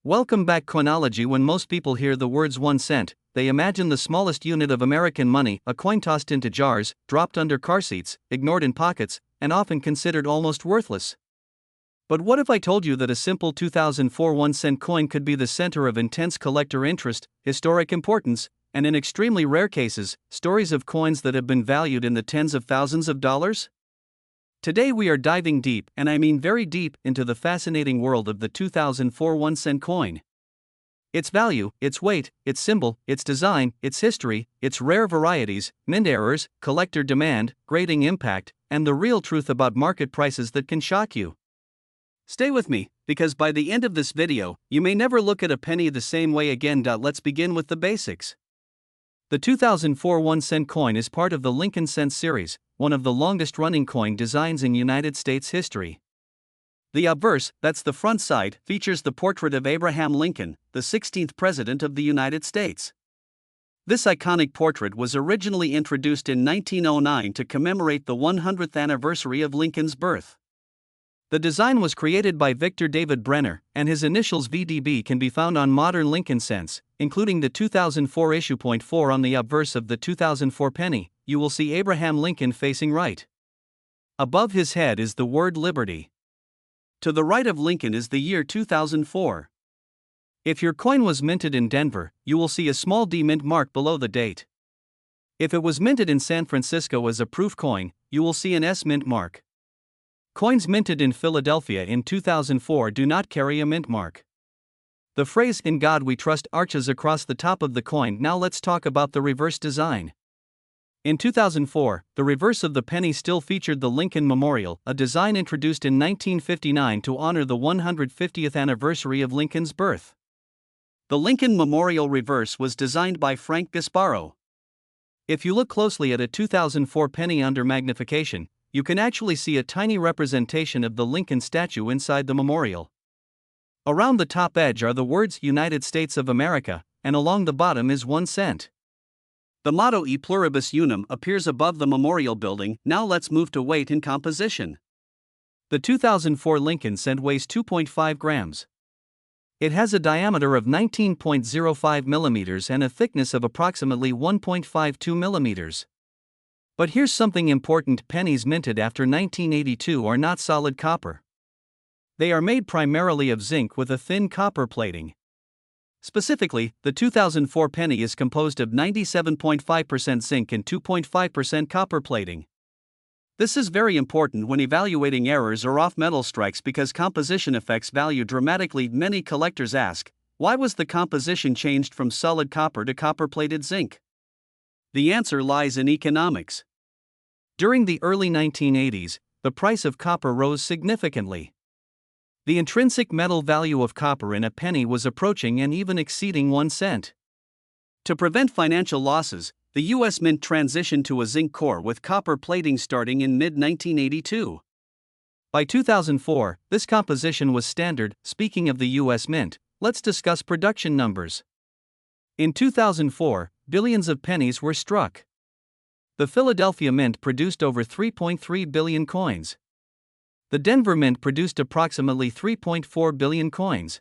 Welcome back Coinology. When most people hear the words 1 cent, they imagine the smallest unit of American money, a coin tossed into jars, dropped under car seats, ignored in pockets, and often considered almost worthless. But what if I told you that a simple 2004 1-cent coin could be the center of intense collector interest, historic importance, and in extremely rare cases, stories of coins that have been valued in the tens of thousands of dollars? Today we are diving deep, and I mean very deep, into the fascinating world of the 2004 1-cent coin. Its value, its weight, its symbol, its design, its history, its rare varieties, mint errors, collector demand, grading impact, and the real truth about market prices that can shock you. Stay with me, because by the end of this video, you may never look at a penny the same way again. Let's begin with the basics. The 2004 1-cent coin is part of the Lincoln Cents series, one of the longest-running coin designs in United States history. The obverse, that's the front side, features the portrait of Abraham Lincoln, the 16th President of the United States. This iconic portrait was originally introduced in 1909 to commemorate the 100th anniversary of Lincoln's birth. The design was created by Victor David Brenner, and his initials VDB can be found on modern Lincoln Cents, including the 2004 issue. 4 On the obverse of the 2004 penny, you will see Abraham Lincoln facing right. Above his head is the word Liberty. To the right of Lincoln is the year 2004. If your coin was minted in Denver, you will see a small D mint mark below the date. If it was minted in San Francisco as a proof coin, you will see an S mint mark. Coins minted in Philadelphia in 2004 do not carry a mint mark. The phrase "In God We Trust" arches across the top of the coin. Now let's talk about the reverse design. In 2004, the reverse of the penny still featured the Lincoln Memorial, a design introduced in 1959 to honor the 150th anniversary of Lincoln's birth. The Lincoln Memorial reverse was designed by Frank Gasparo. If you look closely at a 2004 penny under magnification, you can actually see a tiny representation of the Lincoln statue inside the memorial. Around the top edge are the words United States of America, and along the bottom is 1 cent. The motto E Pluribus Unum appears above the memorial building. Now let's move to weight and composition. The 2004 Lincoln Cent weighs 2.5 grams. It has a diameter of 19.05 millimeters and a thickness of approximately 1.52 millimeters. But here's something important: pennies minted after 1982 are not solid copper. They are made primarily of zinc with a thin copper plating. Specifically, the 2004 penny is composed of 97.5% zinc and 2.5% copper plating. This is very important when evaluating errors or off-metal strikes because composition affects value dramatically. Many collectors ask, why was the composition changed from solid copper to copper-plated zinc? The answer lies in economics. During the early 1980s, the price of copper rose significantly. The intrinsic metal value of copper in a penny was approaching and even exceeding 1 cent. To prevent financial losses, the U.S. Mint transitioned to a zinc core with copper plating starting in mid-1982. By 2004, this composition was standard. Speaking of the U.S. Mint, let's discuss production numbers. In 2004, billions of pennies were struck. The Philadelphia Mint produced over 3.3 billion coins. The Denver Mint produced approximately 3.4 billion coins.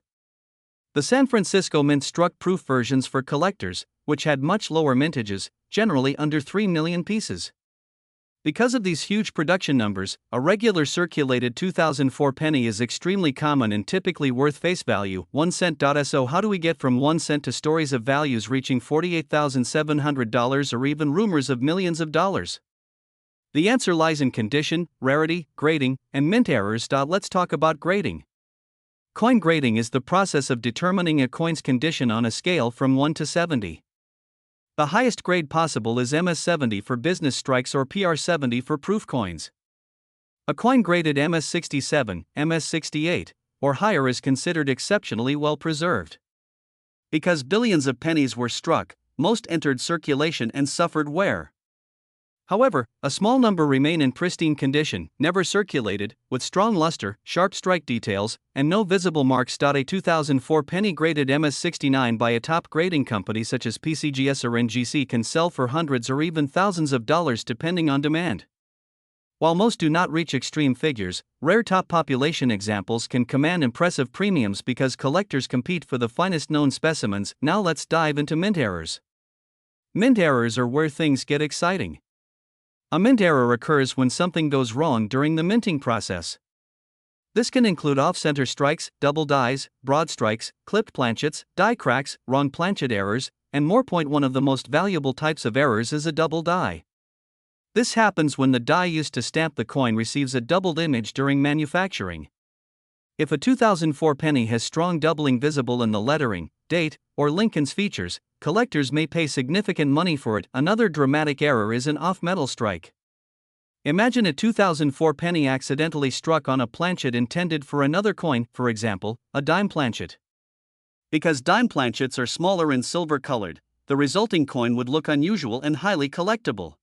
The San Francisco Mint struck proof versions for collectors, which had much lower mintages, generally under 3 million pieces. Because of these huge production numbers, a regular circulated 2004 penny is extremely common and typically worth face value, 1 cent. So how do we get from 1 cent to stories of values reaching $48,700 or even rumors of millions of dollars? The answer lies in condition, rarity, grading, and mint errors. Let's talk about grading. Coin grading is the process of determining a coin's condition on a scale from 1 to 70. The highest grade possible is MS-70 for business strikes or PR-70 for proof coins. A coin graded MS-67, MS-68, or higher is considered exceptionally well preserved. Because billions of pennies were struck, most entered circulation and suffered wear. However, a small number remain in pristine condition, never circulated, with strong luster, sharp strike details, and no visible marks. A 2004 penny graded MS-69 by a top grading company such as PCGS or NGC can sell for hundreds or even thousands of dollars depending on demand. While most do not reach extreme figures, rare top population examples can command impressive premiums because collectors compete for the finest known specimens. Now let's dive into mint errors. Mint errors are where things get exciting. A mint error occurs when something goes wrong during the minting process. This can include off-center strikes, double dies, broad strikes, clipped planchets, die cracks, wrong planchet errors, and more. One of the most valuable types of errors is a double die. This happens when the die used to stamp the coin receives a doubled image during manufacturing. If a 2004 penny has strong doubling visible in the lettering, date, or Lincoln's features, collectors may pay significant money for it. Another dramatic error is an off-metal strike. Imagine a 2004 penny accidentally struck on a planchet intended for another coin, for example, a dime planchet. Because dime planchets are smaller and silver-colored, the resulting coin would look unusual and highly collectible.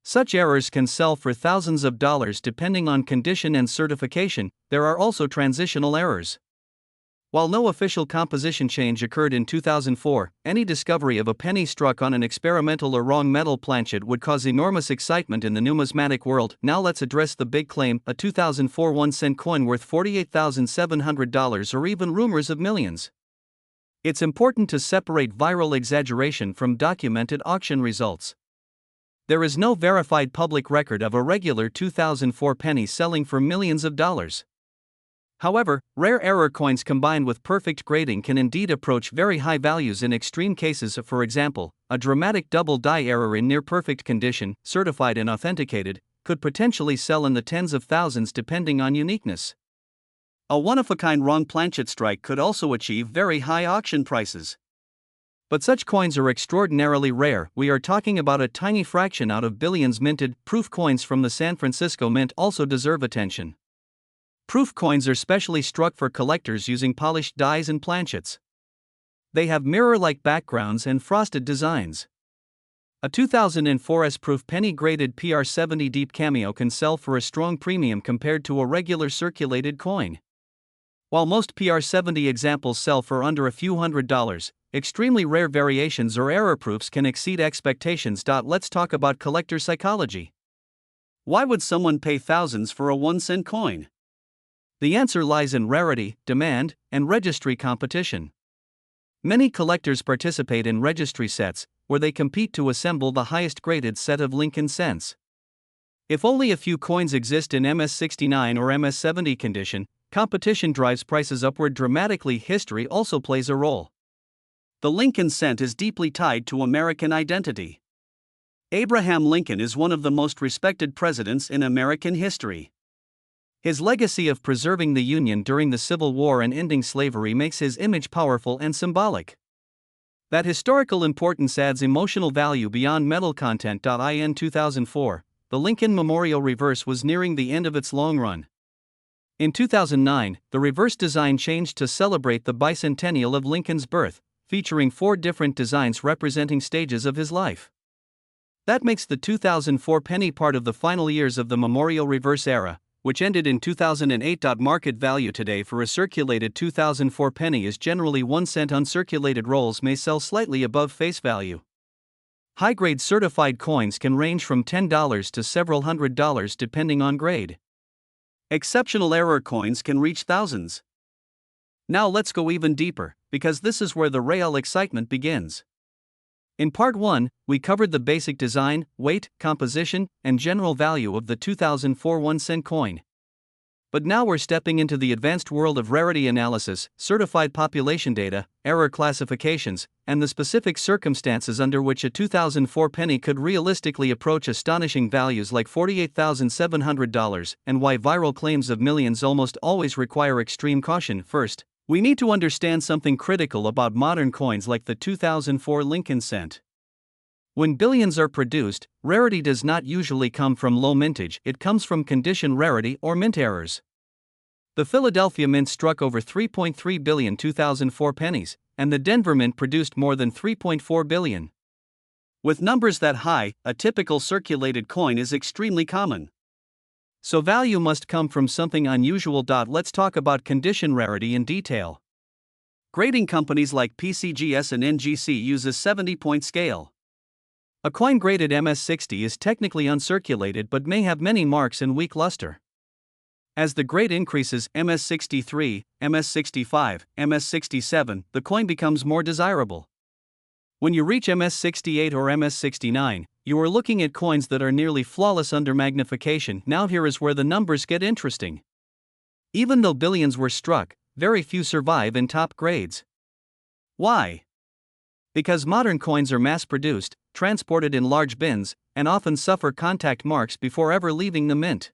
Such errors can sell for thousands of dollars depending on condition and certification. There are also transitional errors. While no official composition change occurred in 2004, any discovery of a penny struck on an experimental or wrong metal planchet would cause enormous excitement in the numismatic world. Now let's address the big claim, a 2004 1-cent coin worth $48,700 or even rumors of millions. It's important to separate viral exaggeration from documented auction results. There is no verified public record of a regular 2004 penny selling for millions of dollars. However, rare error coins combined with perfect grading can indeed approach very high values in extreme cases. For example, a dramatic double die error in near-perfect condition, certified and authenticated, could potentially sell in the tens of thousands depending on uniqueness. A one-of-a-kind wrong planchet strike could also achieve very high auction prices. But such coins are extraordinarily rare. We are talking about a tiny fraction out of billions minted. Proof coins from the San Francisco Mint also deserve attention. Proof coins are specially struck for collectors using polished dies and planchets. They have mirror-like backgrounds and frosted designs. A 2004 S-proof penny-graded PR70 Deep Cameo can sell for a strong premium compared to a regular circulated coin. While most PR70 examples sell for under a few $100s, extremely rare variations or error proofs can exceed expectations. Let's talk about collector psychology. Why would someone pay thousands for a 1-cent coin? The answer lies in rarity, demand, and registry competition. Many collectors participate in registry sets, where they compete to assemble the highest graded set of Lincoln cents. If only a few coins exist in MS69 or MS70 condition, competition drives prices upward dramatically. History also plays a role. The Lincoln cent is deeply tied to American identity. Abraham Lincoln is one of the most respected presidents in American history. His legacy of preserving the Union during the Civil War and ending slavery makes his image powerful and symbolic. That historical importance adds emotional value beyond metal content. In 2004, the Lincoln Memorial Reverse was nearing the end of its long run. In 2009, the reverse design changed to celebrate the bicentennial of Lincoln's birth, featuring 4 different designs representing stages of his life. That makes the 2004 penny part of the final years of the Memorial Reverse era, which ended in 2008. Market value today for a circulated 2004 penny is generally 1 cent. Uncirculated rolls may sell slightly above face value. High-grade certified coins can range from $10 to several $100s depending on grade. Exceptional error coins can reach thousands. Now let's go even deeper, because this is where the real excitement begins. In Part 1, we covered the basic design, weight, composition, and general value of the 2004 1-cent coin. But now we're stepping into the advanced world of rarity analysis, certified population data, error classifications, and the specific circumstances under which a 2004 penny could realistically approach astonishing values like $48,700, and why viral claims of millions almost always require extreme caution. First, we need to understand something critical about modern coins like the 2004 Lincoln cent. When billions are produced, rarity does not usually come from low mintage, it comes from condition rarity or mint errors. The Philadelphia Mint struck over 3.3 billion 2004 pennies, and the Denver Mint produced more than 3.4 billion. With numbers that high, a typical circulated coin is extremely common. So value must come from something unusual. Let's talk about condition rarity in detail. Grading companies like PCGS and NGC use a 70-point scale. A coin graded MS60 is technically uncirculated but may have many marks and weak luster. As the grade increases MS63, MS65, MS67, the coin becomes more desirable. When you reach MS68 or MS69, you are looking at coins that are nearly flawless under magnification. Now here is where the numbers get interesting. Even though billions were struck, very few survive in top grades. Why? Because modern coins are mass-produced, transported in large bins, and often suffer contact marks before ever leaving the mint.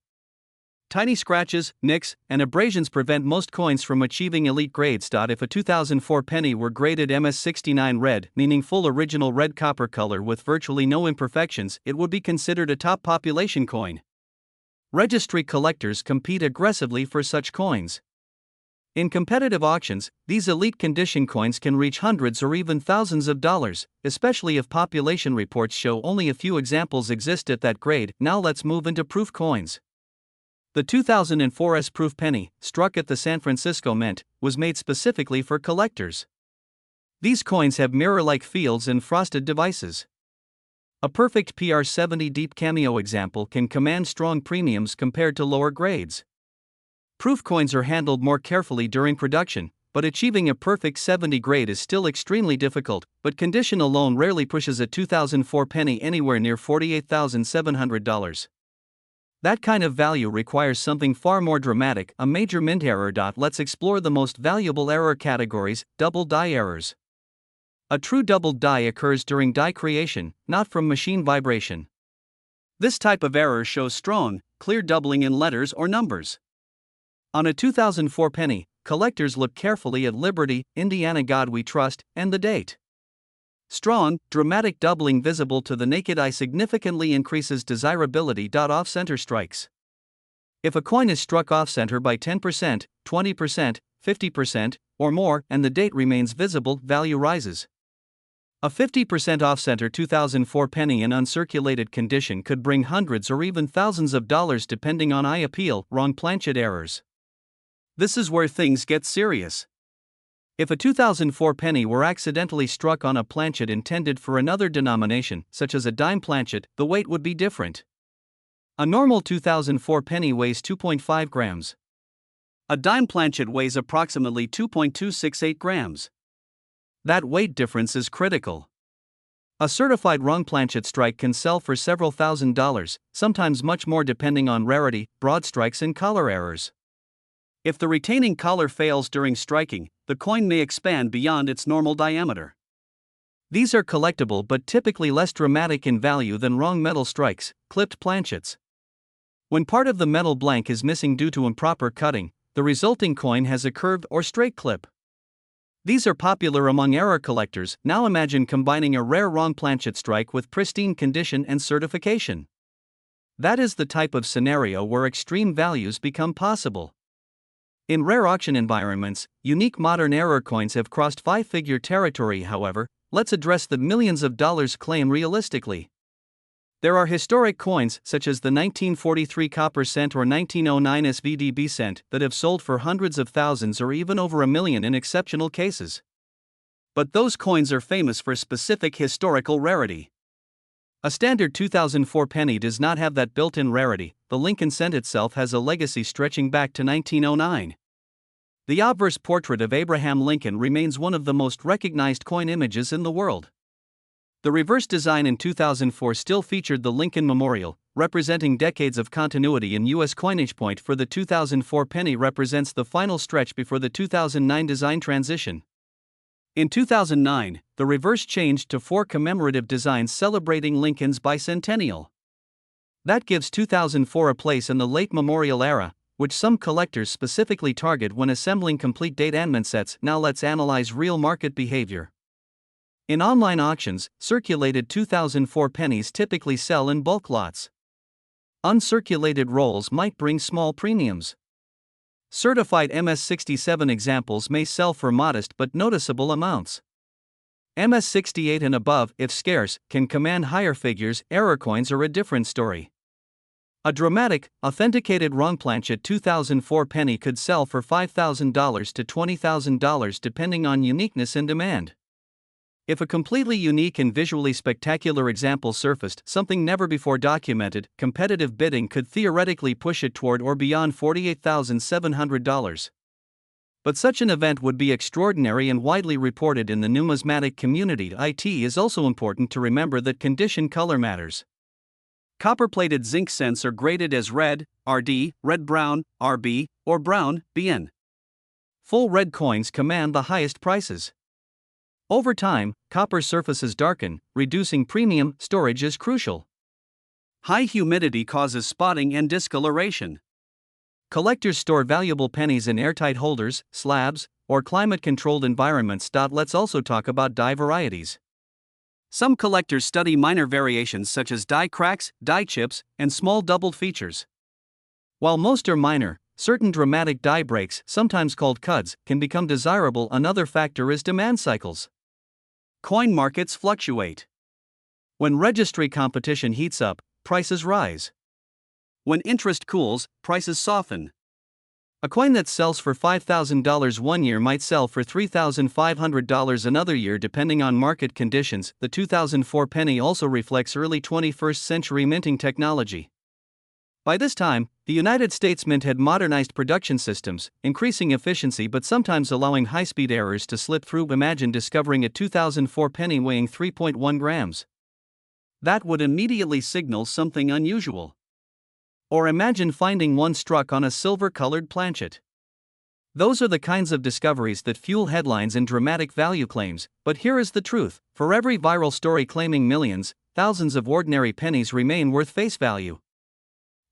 Tiny scratches, nicks, and abrasions prevent most coins from achieving elite grades. If a 2004 penny were graded MS69 red, meaning full original red copper color with virtually no imperfections, it would be considered a top population coin. Registry collectors compete aggressively for such coins. In competitive auctions, these elite condition coins can reach hundreds or even thousands of dollars, especially if population reports show only a few examples exist at that grade. Now let's move into proof coins. The 2004 S-Proof penny, struck at the San Francisco Mint, was made specifically for collectors. These coins have mirror-like fields and frosted devices. A perfect PR70 deep cameo example can command strong premiums compared to lower grades. Proof coins are handled more carefully during production, but achieving a perfect 70 grade is still extremely difficult, but condition alone rarely pushes a 2004 penny anywhere near $48,700. That kind of value requires something far more dramatic, a major mint error. Let's explore the most valuable error categories: double die errors. A true doubled die occurs during die creation, not from machine vibration. This type of error shows strong, clear doubling in letters or numbers. On a 2004 penny, collectors look carefully at Liberty, Indiana God We Trust, and the date. Strong, dramatic doubling visible to the naked eye significantly increases desirability. Off-center strikes. If a coin is struck off-center by 10%, 20%, 50%, or more, and the date remains visible, value rises. A 50% off-center 2004 penny in uncirculated condition could bring hundreds or even thousands of dollars depending on eye appeal. Wrong planchet errors. This is where things get serious. If a 2004 penny were accidentally struck on a planchet intended for another denomination, such as a dime planchet, the weight would be different. A normal 2004 penny weighs 2.5 grams. A dime planchet weighs approximately 2.268 grams. That weight difference is critical. A certified wrong planchet strike can sell for several $1,000s, sometimes much more depending on rarity, broad strikes, and collar errors. If the retaining collar fails during striking, the coin may expand beyond its normal diameter. These are collectible but typically less dramatic in value than wrong metal strikes, clipped planchets. When part of the metal blank is missing due to improper cutting, the resulting coin has a curved or straight clip. These are popular among error collectors. Now imagine combining a rare wrong planchet strike with pristine condition and certification. That is the type of scenario where extreme values become possible. In rare auction environments, unique modern error coins have crossed five-figure territory. However, let's address the millions of dollars claim realistically. There are historic coins, such as the 1943 copper cent or 1909 SVDB cent, that have sold for hundreds of thousands or even over $1 million in exceptional cases. But those coins are famous for specific historical rarity. A standard 2004 penny does not have that built-in rarity. The Lincoln cent itself has a legacy stretching back to 1909. The obverse portrait of Abraham Lincoln remains one of the most recognized coin images in the world. The reverse design in 2004 still featured the Lincoln Memorial, representing decades of continuity in U.S. coinage. Point for the 2004 penny represents the final stretch before the 2009 design transition. In 2009, the reverse changed to 4 commemorative designs celebrating Lincoln's bicentennial. That gives 2004 a place in the late memorial era, which some collectors specifically target when assembling complete date-and sets. Now let's analyze real market behavior. In online auctions, circulated 2004 pennies typically sell in bulk lots. Uncirculated rolls might bring small premiums. Certified MS67 examples may sell for modest but noticeable amounts. MS68 and above, if scarce, can command higher figures. Error coins are a different story. A dramatic, authenticated wrong planchet 2004 penny could sell for $5,000 to $20,000 depending on uniqueness and demand. If a completely unique and visually spectacular example surfaced, something never before documented, competitive bidding could theoretically push it toward or beyond $48,700. But such an event would be extraordinary and widely reported in the numismatic community. It is also important to remember that condition color matters. Copper-plated zinc cents are graded as red, RD, red-brown, RB, or brown, BN. Full red coins command the highest prices. Over time, copper surfaces darken, reducing premium. Storage is crucial. High humidity causes spotting and discoloration. Collectors store valuable pennies in airtight holders, slabs, or climate-controlled environments. Let's also talk about die varieties. Some collectors study minor variations such as die cracks, die chips, and small doubled features. While most are minor, certain dramatic die breaks, sometimes called cuds, can become desirable. Another factor is demand cycles. Coin markets fluctuate. When registry competition heats up, prices rise. When interest cools, prices soften. A coin that sells for $5,000 one year might sell for $3,500 another year depending on market conditions. The 2004 penny also reflects early 21st century minting technology. By this time, the United States Mint had modernized production systems, increasing efficiency but sometimes allowing high-speed errors to slip through. Imagine discovering a 2004 penny weighing 3.1 grams. That would immediately signal something unusual. Or imagine finding one struck on a silver-colored planchet. Those are the kinds of discoveries that fuel headlines and dramatic value claims. But here is the truth: for every viral story claiming millions, thousands of ordinary pennies remain worth face value.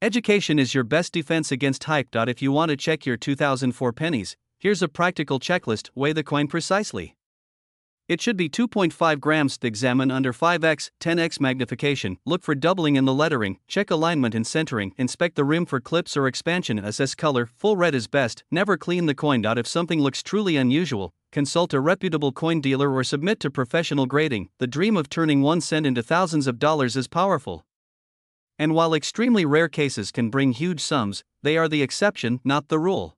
Education is your best defense against hype. If you want to check your 2004 pennies, here's a practical checklist: weigh the coin precisely. It should be 2.5 grams. Examine under 5x, 10x magnification, look for doubling in the lettering, check alignment and centering, inspect the rim for clips or expansion, assess color. Full red is best. Never clean the coin. If something looks truly unusual, consult a reputable coin dealer or submit to professional grading. The dream of turning 1 cent into thousands of dollars is powerful. And while extremely rare cases can bring huge sums, they are the exception, not the rule.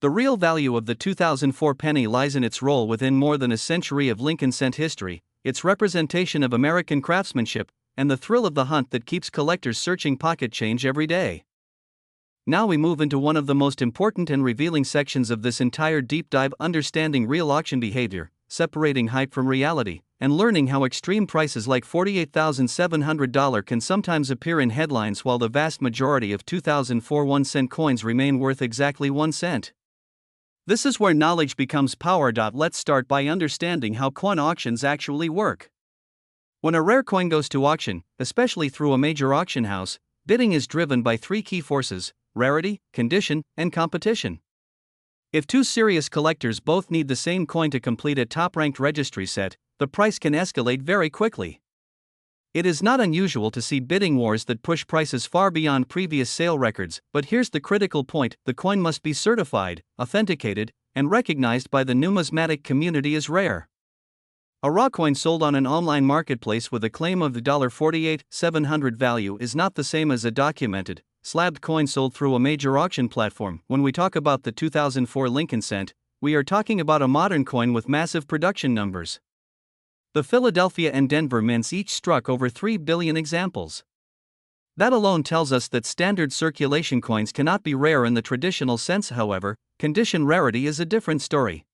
The real value of the 2004 penny lies in its role within more than a century of Lincoln cent history, its representation of American craftsmanship, and the thrill of the hunt that keeps collectors searching pocket change every day. Now we move into one of the most important and revealing sections of this entire deep dive: understanding real auction behavior, separating hype from reality, and learning how extreme prices like $48,700 can sometimes appear in headlines while the vast majority of 2004 1-cent coins remain worth exactly 1 cent. This is where knowledge becomes power. Let's start by understanding how coin auctions actually work. When a rare coin goes to auction, especially through a major auction house, bidding is driven by 3 key forces: rarity, condition, and competition. If 2 serious collectors both need the same coin to complete a top-ranked registry set, the price can escalate very quickly. It is not unusual to see bidding wars that push prices far beyond previous sale records, but here's the critical point: the coin must be certified, authenticated, and recognized by the numismatic community as rare. A raw coin sold on an online marketplace with a claim of the $48,700 value is not the same as a documented, slabbed coin sold through a major auction platform. When we talk about the 2004 Lincoln cent, we are talking about a modern coin with massive production numbers. The Philadelphia and Denver mints each struck over 3 billion examples. That alone tells us that standard circulation coins cannot be rare in the traditional sense. However, condition rarity is a different story.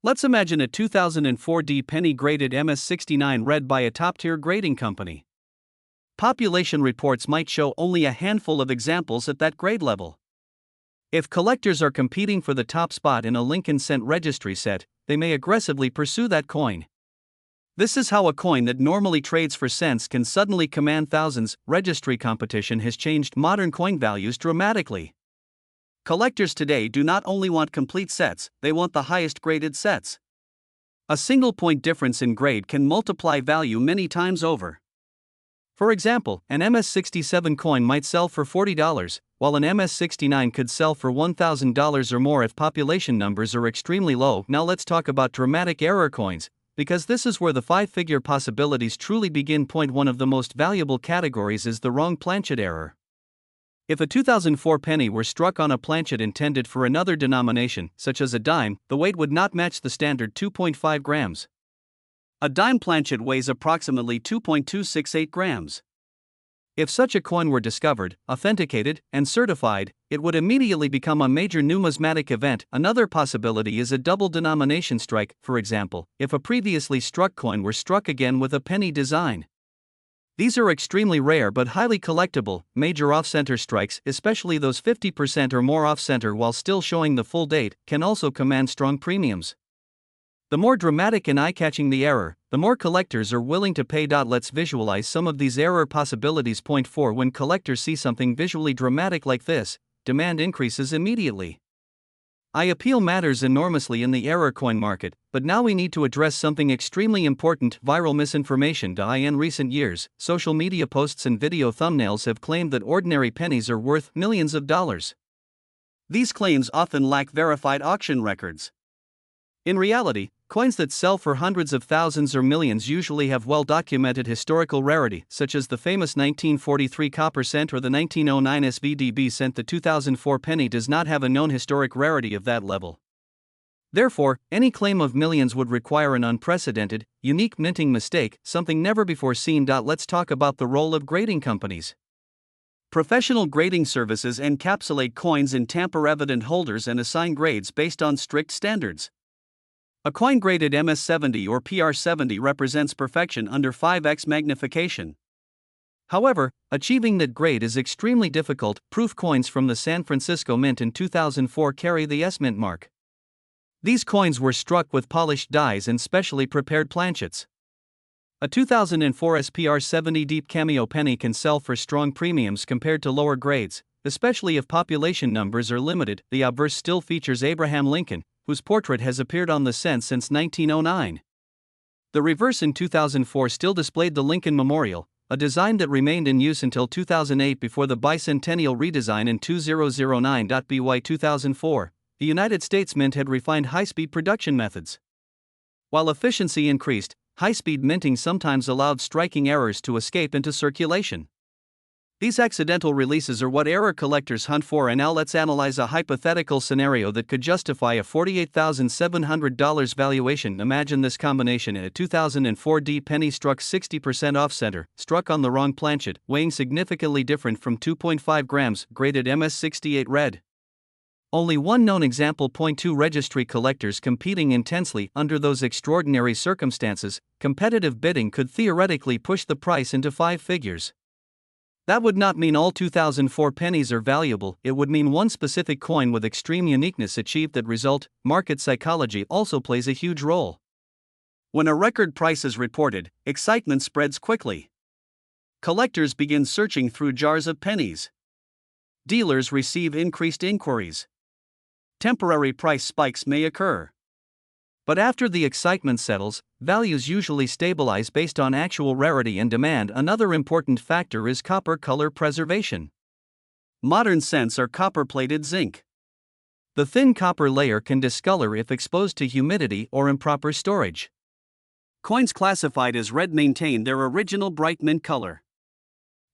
Let's imagine a 2004 D penny graded MS69 read by a top-tier grading company. Population reports might show only a handful of examples at that grade level. If collectors are competing for the top spot in a Lincoln cent registry set, they may aggressively pursue that coin. This is how a coin that normally trades for cents can suddenly command thousands. Registry competition has changed modern coin values dramatically. Collectors today do not only want complete sets, they want the highest graded sets. A single point difference in grade can multiply value many times over. For example, an MS67 coin might sell for $40, while an MS69 could sell for $1,000 or more if population numbers are extremely low. Now let's talk about dramatic error coins, because this is where the 5-figure possibilities truly begin. Point 1 of the most valuable categories is the wrong planchet error. If a 2004 penny were struck on a planchet intended for another denomination, such as a dime, the weight would not match the standard 2.5 grams. A dime planchet weighs approximately 2.268 grams. If such a coin were discovered, authenticated, and certified, it would immediately become a major numismatic event. Another possibility is a double denomination strike, for example, if a previously struck coin were struck again with a penny design. These are extremely rare but highly collectible. Major off-center strikes, especially those 50% or more off-center while still showing the full date, can also command strong premiums. The more dramatic and eye-catching the error, the more collectors are willing to pay. Let's visualize some of these error possibilities. Point 4. When collectors see something visually dramatic like this, demand increases immediately. Eye appeal matters enormously in the error coin market, but now we need to address something extremely important: viral misinformation. In recent years, social media posts and video thumbnails have claimed that ordinary pennies are worth millions of dollars. These claims often lack verified auction records. In reality, coins that sell for hundreds of thousands or millions usually have well-documented historical rarity, such as the famous 1943 copper cent or the 1909 SVDB cent. The 2004 penny does not have a known historic rarity of that level. Therefore, any claim of millions would require an unprecedented, unique minting mistake, something never before seen. Let's talk about the role of grading companies. Professional grading services encapsulate coins in tamper-evident holders and assign grades based on strict standards. A coin graded MS70 or PR70 represents perfection under 5x magnification. However, achieving that grade is extremely difficult. Proof coins from the San Francisco Mint in 2004 carry the S-Mint mark. These coins were struck with polished dies and specially prepared planchets. A 2004 SPR70 Deep Cameo penny can sell for strong premiums compared to lower grades, especially if population numbers are limited. The obverse still features Abraham Lincoln, whose portrait has appeared on the cent since 1909. The reverse in 2004 still displayed the Lincoln Memorial, a design that remained in use until 2008 before the bicentennial redesign in 2009. By 2004, the United States Mint had refined high-speed production methods. While efficiency increased, high-speed minting sometimes allowed striking errors to escape into circulation. These accidental releases are what error collectors hunt for. And now let's analyze a hypothetical scenario that could justify a $48,700 valuation. Imagine this combination: in a 2004 D penny struck 60% off-center, struck on the wrong planchet, weighing significantly different from 2.5 grams, graded MS68 red. Only one known example. Point 2. Registry collectors competing intensely. Under those extraordinary circumstances, competitive bidding could theoretically push the price into 5 figures. That would not mean all 2004 pennies are valuable, it would mean one specific coin with extreme uniqueness achieved that result. Market psychology also plays a huge role. When a record price is reported, excitement spreads quickly. Collectors begin searching through jars of pennies. Dealers receive increased inquiries. Temporary price spikes may occur. But after the excitement settles, values usually stabilize based on actual rarity and demand. Another important factor is copper color preservation. Modern cents are copper-plated zinc. The thin copper layer can discolor if exposed to humidity or improper storage. Coins classified as red maintain their original bright mint color.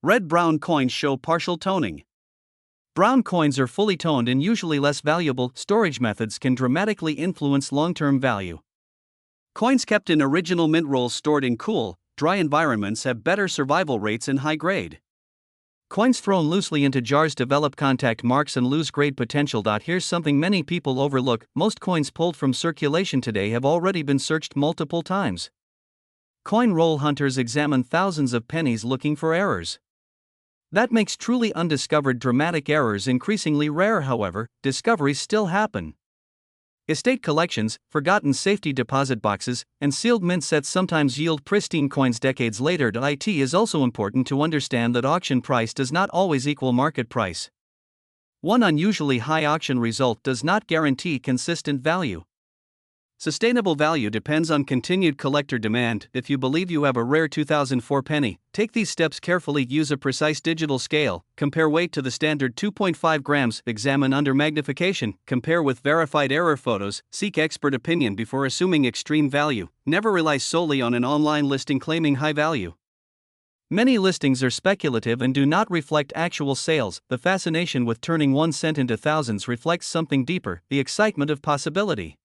Red-brown coins show partial toning. Brown coins are fully toned and usually less valuable. Storage methods can dramatically influence long-term value. Coins kept in original mint rolls stored in cool, dry environments have better survival rates in high grade. Coins thrown loosely into jars develop contact marks and lose grade potential. Here's something many people overlook: most coins pulled from circulation today have already been searched multiple times. Coin roll hunters examine thousands of pennies looking for errors. That makes truly undiscovered dramatic errors increasingly rare. However, discoveries still happen. Estate collections, forgotten safety deposit boxes, and sealed mint sets sometimes yield pristine coins decades later. It is also important to understand that auction price does not always equal market price. One unusually high auction result does not guarantee consistent value. Sustainable value depends on continued collector demand. If you believe you have a rare 2004 penny, take these steps carefully. Use a precise digital scale, compare weight to the standard 2.5 grams, examine under magnification, compare with verified error photos, seek expert opinion before assuming extreme value. Never rely solely on an online listing claiming high value. Many listings are speculative and do not reflect actual sales. The fascination with turning 1 cent into thousands reflects something deeper: the excitement of possibility.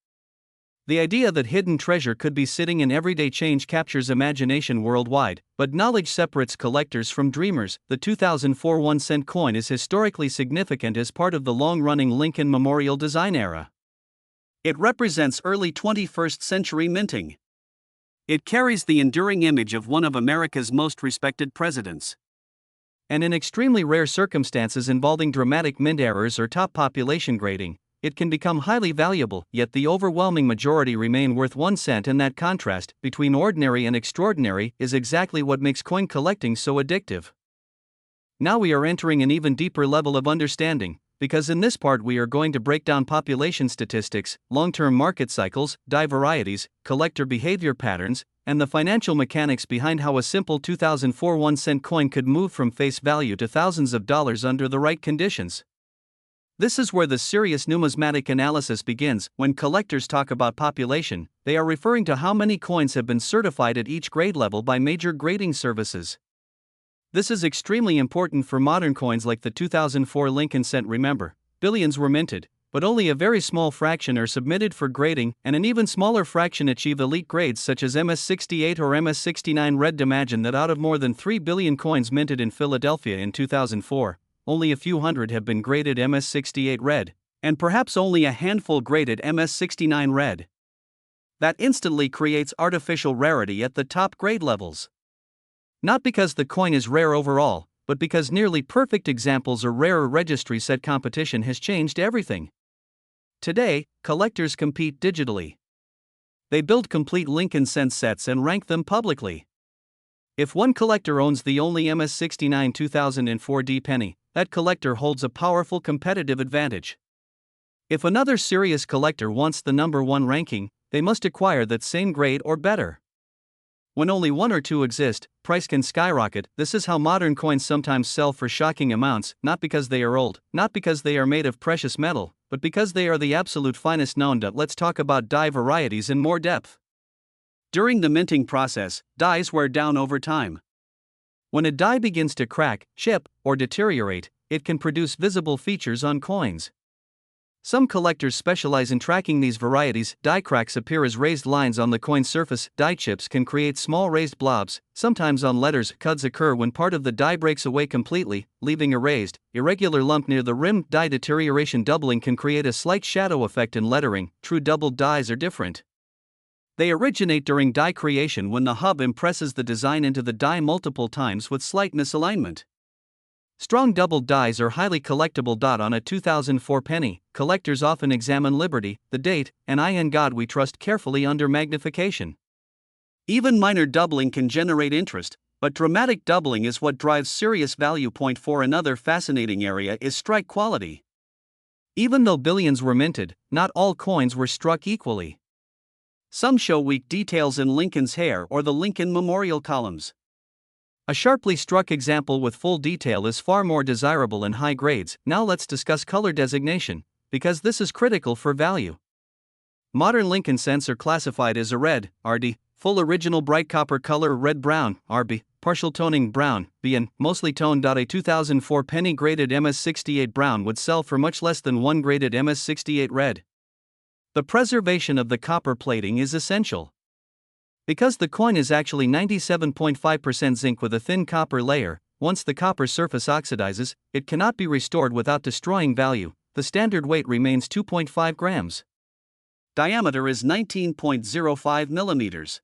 The idea that hidden treasure could be sitting in everyday change captures imagination worldwide, but knowledge separates collectors from dreamers. The 2004 1-cent coin is historically significant as part of the long-running Lincoln Memorial design era. It represents early 21st century minting. It carries the enduring image of one of America's most respected presidents. And in extremely rare circumstances involving dramatic mint errors or top population grading, it can become highly valuable, yet the overwhelming majority remain worth 1 cent, and that contrast between ordinary and extraordinary is exactly what makes coin collecting so addictive. Now we are entering an even deeper level of understanding, because in this part we are going to break down population statistics, long-term market cycles, die varieties, collector behavior patterns, and the financial mechanics behind how a simple 2004 1-cent coin could move from face value to thousands of dollars under the right conditions. This is where the serious numismatic analysis begins. When collectors talk about population, they are referring to how many coins have been certified at each grade level by major grading services. This is extremely important for modern coins like the 2004 Lincoln cent. Remember, billions were minted, but only a very small fraction are submitted for grading, and an even smaller fraction achieve elite grades such as MS68 or MS69 red. Imagine that out of more than 3 billion coins minted in Philadelphia in 2004, only a few hundred have been graded MS68 red, and perhaps only a handful graded MS69 red. That instantly creates artificial rarity at the top grade levels. Not because the coin is rare overall, but because nearly perfect examples or rarer registry set competition has changed everything. Today, collectors compete digitally. They build complete Lincoln cent sets and rank them publicly. If one collector owns the only MS69 2004 D penny, that collector holds a powerful competitive advantage. If another serious collector wants the number 1 ranking, they must acquire that same grade or better. When only one or two exist, price can skyrocket. This is how modern coins sometimes sell for shocking amounts, not because they are old, not because they are made of precious metal, but because they are the absolute finest known. Let's talk about die varieties in more depth. During the minting process, dies wear down over time. When a die begins to crack, chip, or deteriorate, it can produce visible features on coins. Some collectors specialize in tracking these varieties. Die cracks appear as raised lines on the coin surface. Die chips can create small raised blobs, sometimes on letters. Cuds occur when part of the die breaks away completely, leaving a raised, irregular lump near the rim. Die deterioration doubling can create a slight shadow effect in lettering. True doubled dies are different. They originate during die creation when the hub impresses the design into the die multiple times with slight misalignment. Strong doubled dies are highly collectible. On a 2004 penny, collectors often examine Liberty, the date, and I in God we trust carefully under magnification. Even minor doubling can generate interest, but dramatic doubling is what drives serious value. Point 4. Another fascinating area is strike quality. Even though billions were minted, not all coins were struck equally. Some show weak details in Lincoln's hair or the Lincoln Memorial columns. A sharply struck example with full detail is far more desirable in high grades. Now let's discuss color designation, because this is critical for value. Modern Lincoln cents are classified as a red, RD, full original bright copper color, red-brown, RB, partial toning brown, BN, mostly toned. A 2004 penny graded MS68 brown would sell for much less than one graded MS68 red. The preservation of the copper plating is essential. Because the coin is actually 97.5% zinc with a thin copper layer, once the copper surface oxidizes, it cannot be restored without destroying value. The standard weight remains 2.5 grams. Diameter is 19.05 millimeters.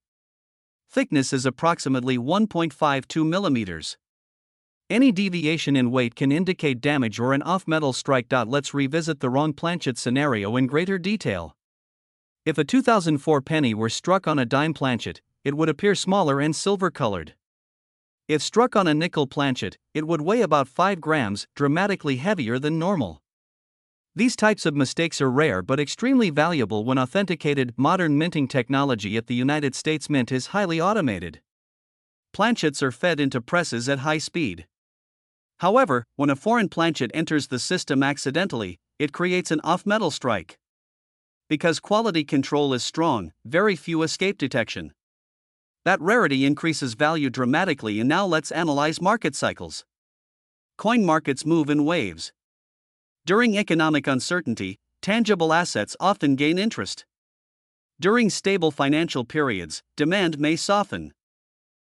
Thickness is approximately 1.52 millimeters. Any deviation in weight can indicate damage or an off-metal strike. Let's revisit the wrong planchet scenario in greater detail. If a 2004 penny were struck on a dime planchet, it would appear smaller and silver-colored. If struck on a nickel planchet, it would weigh about 5 grams, dramatically heavier than normal. These types of mistakes are rare but extremely valuable when authenticated. Modern minting technology at the United States Mint is highly automated. Planchets are fed into presses at high speed. However, when a foreign planchet enters the system accidentally, it creates an off-metal strike. Because quality control is strong, very few escape detection. That rarity increases value dramatically. And now let's analyze market cycles. Coin markets move in waves. During economic uncertainty, tangible assets often gain interest. During stable financial periods, demand may soften.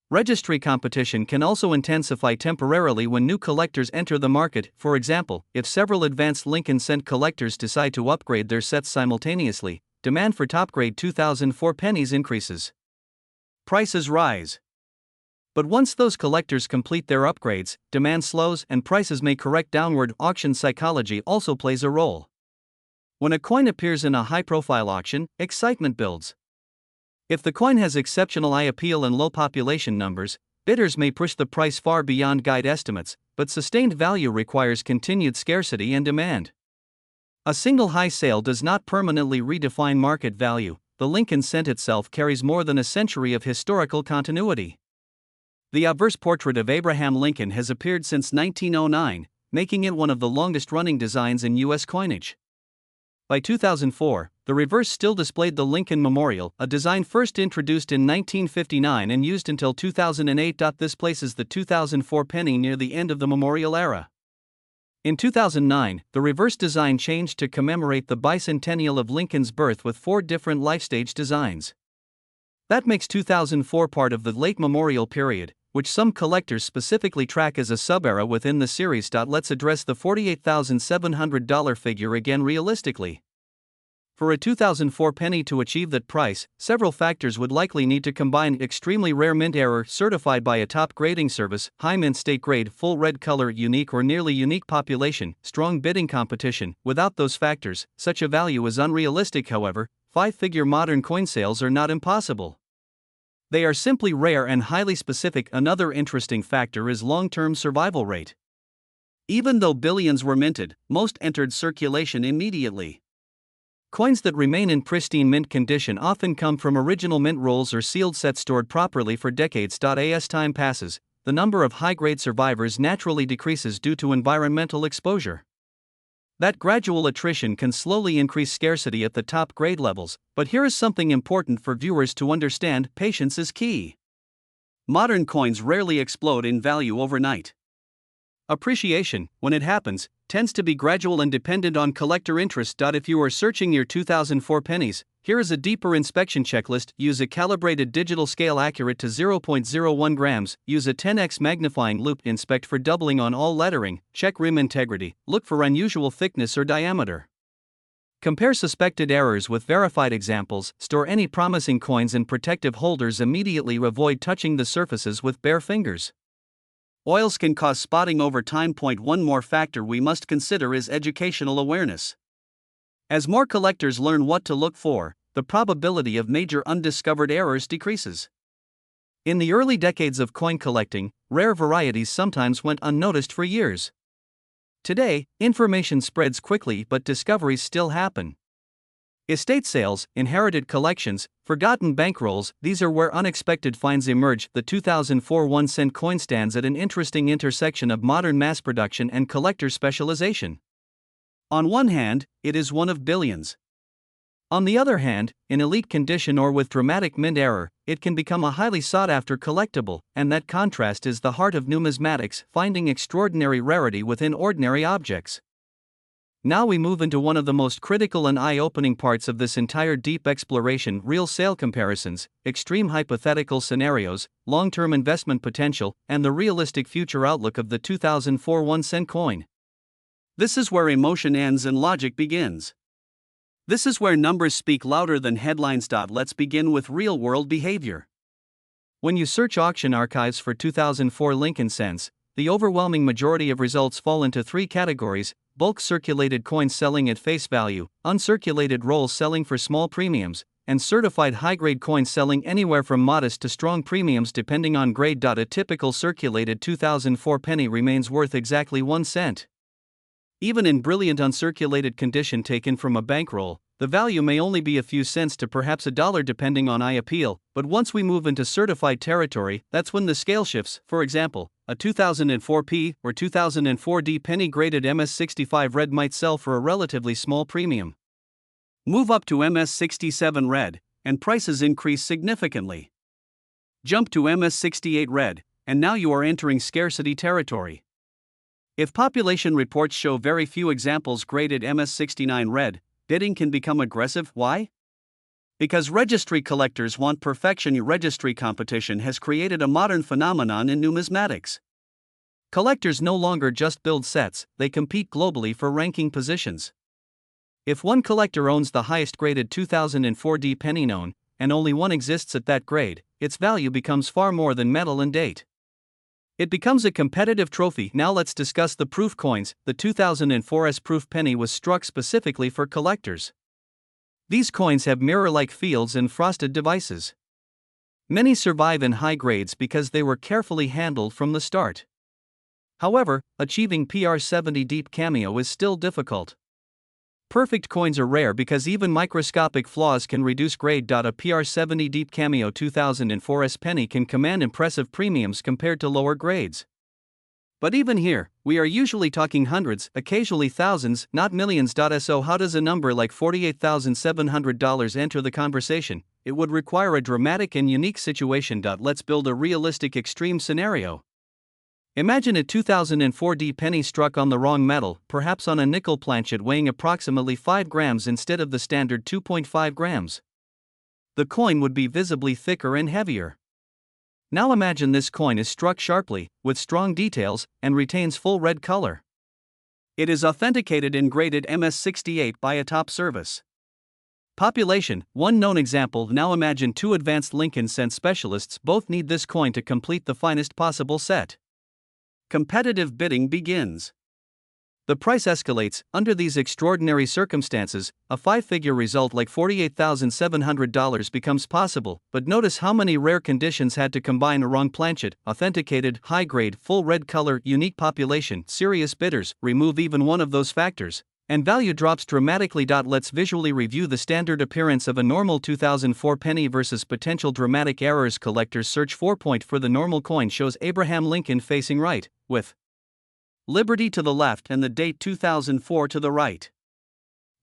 Registry competition can also intensify temporarily when new collectors enter the market. For example, if several advanced Lincoln Cent collectors decide to upgrade their sets simultaneously, demand for top-grade 2004 pennies increases. Prices rise. But once those collectors complete their upgrades, demand slows and prices may correct downward. Auction psychology also plays a role. When a coin appears in a high-profile auction, excitement builds. If the coin has exceptional eye appeal and low population numbers, bidders may push the price far beyond guide estimates, but sustained value requires continued scarcity and demand. A single high sale does not permanently redefine market value. The Lincoln Cent itself carries more than a century of historical continuity. The obverse portrait of Abraham Lincoln has appeared since 1909, making it one of the longest-running designs in U.S. coinage. By 2004, the reverse still displayed the Lincoln Memorial, a design first introduced in 1959 and used until 2008. This places the 2004 penny near the end of the memorial era. In 2009, the reverse design changed to commemorate the bicentennial of Lincoln's birth with 4 different life-stage designs. That makes 2004 part of the late memorial period, which some collectors specifically track as a sub-era within the series. Let's address the $48,700 figure again realistically. For a 2004 penny to achieve that price, several factors would likely need to combine: extremely rare mint error certified by a top grading service, high mint state grade, full red color, unique or nearly unique population, strong bidding competition. Without those factors, such a value is unrealistic. However, 5-figure modern coin sales are not impossible. They are simply rare and highly specific. Another interesting factor is long-term survival rate. Even though billions were minted, most entered circulation immediately. Coins that remain in pristine mint condition often come from original mint rolls or sealed sets stored properly for decades. As time passes, the number of high-grade survivors naturally decreases due to environmental exposure. That gradual attrition can slowly increase scarcity at the top grade levels, but here is something important for viewers to understand: patience is key. Modern coins rarely explode in value overnight. Appreciation, when it happens, tends to be gradual and dependent on collector interest. If you are searching your 2004 pennies, here is a deeper inspection checklist. Use a calibrated digital scale accurate to 0.01 grams. Use a 10x magnifying loupe. Inspect for doubling on all lettering. Check rim integrity. Look for unusual thickness or diameter. Compare suspected errors with verified examples. Store any promising coins in protective holders immediately. Avoid touching the surfaces with bare fingers. Oils can cause spotting over time. One more factor we must consider is educational awareness. As more collectors learn what to look for, the probability of major undiscovered errors decreases. In the early decades of coin collecting, rare varieties sometimes went unnoticed for years. Today, information spreads quickly, but discoveries still happen. Estate sales, inherited collections, forgotten bankrolls, these are where unexpected finds emerge. The 2004 1-cent coin stands at an interesting intersection of modern mass production and collector specialization. On one hand, it is one of billions. On the other hand, in elite condition or with dramatic mint error, it can become a highly sought-after collectible, and that contrast is the heart of numismatics, finding extraordinary rarity within ordinary objects. Now we move into one of the most critical and eye-opening parts of this entire deep exploration: real sale comparisons, extreme hypothetical scenarios, long-term investment potential, and the realistic future outlook of the 2004 1-cent coin. This is where emotion ends and logic begins. This is where numbers speak louder than headlines. Let's begin with real-world behavior. When you search auction archives for 2004 Lincoln Cents, the overwhelming majority of results fall into 3 categories: bulk circulated coins selling at face value, uncirculated rolls selling for small premiums, and certified high-grade coins selling anywhere from modest to strong premiums depending on grade. A typical circulated 2004 penny remains worth exactly 1 cent. Even in brilliant uncirculated condition taken from a bankroll, the value may only be a few cents to perhaps $1 depending on eye appeal, but once we move into certified territory, that's when the scale shifts. For example, a 2004 P or 2004 D penny graded MS65 red might sell for a relatively small premium. Move up to MS67 red, and prices increase significantly. Jump to MS68 red, and now you are entering scarcity territory. If population reports show very few examples graded MS69 red, bidding can become aggressive. Why? Because registry collectors want perfection, registry competition has created a modern phenomenon in numismatics. Collectors no longer just build sets, they compete globally for ranking positions. If one collector owns the highest graded 2004 D penny known, and only one exists at that grade, its value becomes far more than metal and date. It becomes a competitive trophy. Now let's discuss the proof coins. The 2004's proof penny was struck specifically for collectors. These coins have mirror-like fields and frosted devices. Many survive in high grades because they were carefully handled from the start. However, achieving PR70 deep cameo is still difficult. Perfect coins are rare because even microscopic flaws can reduce grade. A PR70 deep cameo 2004's penny can command impressive premiums compared to lower grades. But even here, we are usually talking hundreds, occasionally thousands, not millions. So how does a number like $48,700 enter the conversation? It would require a dramatic and unique situation. Let's build a realistic extreme scenario. Imagine a 2004 D penny struck on the wrong metal, perhaps on a nickel planchet weighing approximately 5 grams instead of the standard 2.5 grams. The coin would be visibly thicker and heavier. Now imagine this coin is struck sharply, with strong details, and retains full red color. It is authenticated and graded MS68 by a top service. Population, one known example. Now imagine two advanced Lincoln cent specialists both need this coin to complete the finest possible set. Competitive bidding begins. The price escalates. Under these extraordinary circumstances, a five-figure result like $48,700 becomes possible, but notice how many rare conditions had to combine: a wrong planchet, authenticated, high-grade, full red color, unique population, serious bidders. Remove even one of those factors, and value drops dramatically. Let's visually review the standard appearance of a normal 2004 penny versus potential dramatic errors. Collectors search for the normal coin shows Abraham Lincoln facing right, with Liberty to the left and the date 2004 to the right.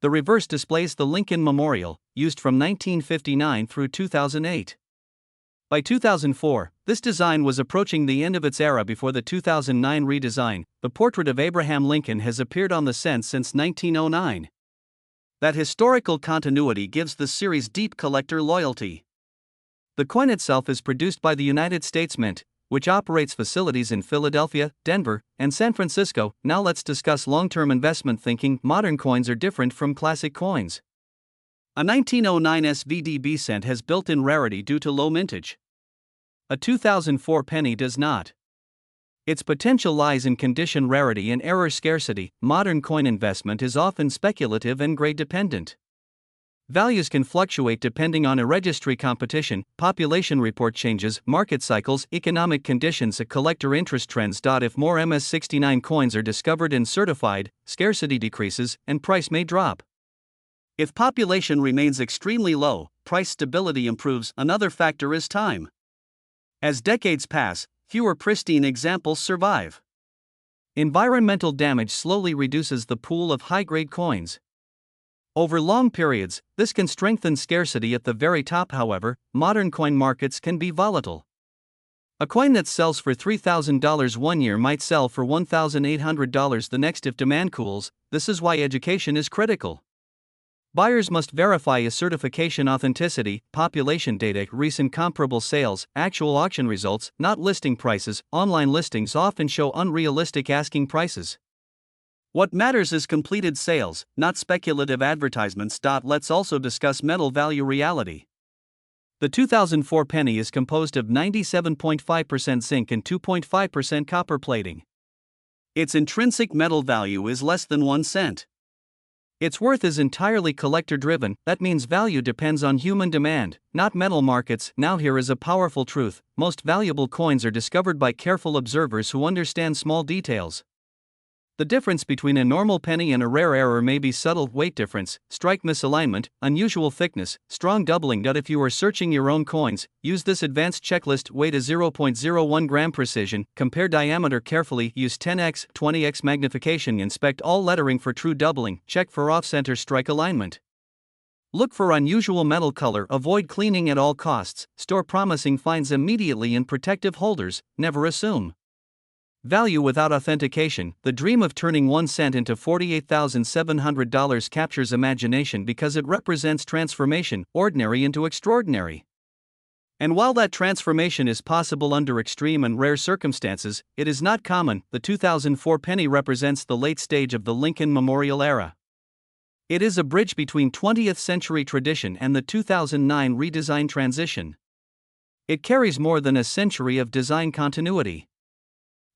The reverse displays the Lincoln Memorial, used from 1959 through 2008. By 2004, this design was approaching the end of its era. Before the 2009 redesign, the portrait of Abraham Lincoln has appeared on the cent since 1909. That historical continuity gives the series deep collector loyalty. The coin itself is produced by the United States Mint, which operates facilities in Philadelphia, Denver, and San Francisco. Now let's discuss long-term investment thinking. Modern coins are different from classic coins. A 1909 SVDB cent has built-in rarity due to low mintage. A 2004 penny does not. Its potential lies in condition rarity and error scarcity. Modern coin investment is often speculative and grade dependent. Values can fluctuate depending on a registry competition, population report changes, market cycles, economic conditions, and collector interest trends. If more MS69 coins are discovered and certified, scarcity decreases, and price may drop. If population remains extremely low, price stability improves. Another factor is time. As decades pass, fewer pristine examples survive. Environmental damage slowly reduces the pool of high-grade coins. Over long periods, this can strengthen scarcity at the very top. However, modern coin markets can be volatile. A coin that sells for $3,000 one year might sell for $1,800 the next if demand cools. This is why education is critical. Buyers must verify a certification authenticity, population data, recent comparable sales, actual auction results, not listing prices. Online listings often show unrealistic asking prices. What matters is completed sales, not speculative advertisements. Let's also discuss metal value reality. The 2004 penny is composed of 97.5% zinc and 2.5% copper plating. Its intrinsic metal value is less than 1 cent. Its worth is entirely collector-driven. That means value depends on human demand, not metal markets. Now here is a powerful truth: most valuable coins are discovered by careful observers who understand small details. The difference between a normal penny and a rare error may be subtle: weight difference, strike misalignment, unusual thickness, strong doubling. If you are searching your own coins, use this advanced checklist: weigh to 0.01 gram precision, compare diameter carefully, use 10x, 20x magnification, inspect all lettering for true doubling, check for off-center strike alignment. Look for unusual metal color, avoid cleaning at all costs, store promising finds immediately in protective holders, never assume. Value without authentication. The dream of turning 1 cent into $48,700 captures imagination because it represents transformation, ordinary into extraordinary. And while that transformation is possible under extreme and rare circumstances, it is not common. The 2004 penny represents the late stage of the Lincoln Memorial era. It is a bridge between 20th century tradition and the 2009 redesign transition. It carries more than a century of design continuity.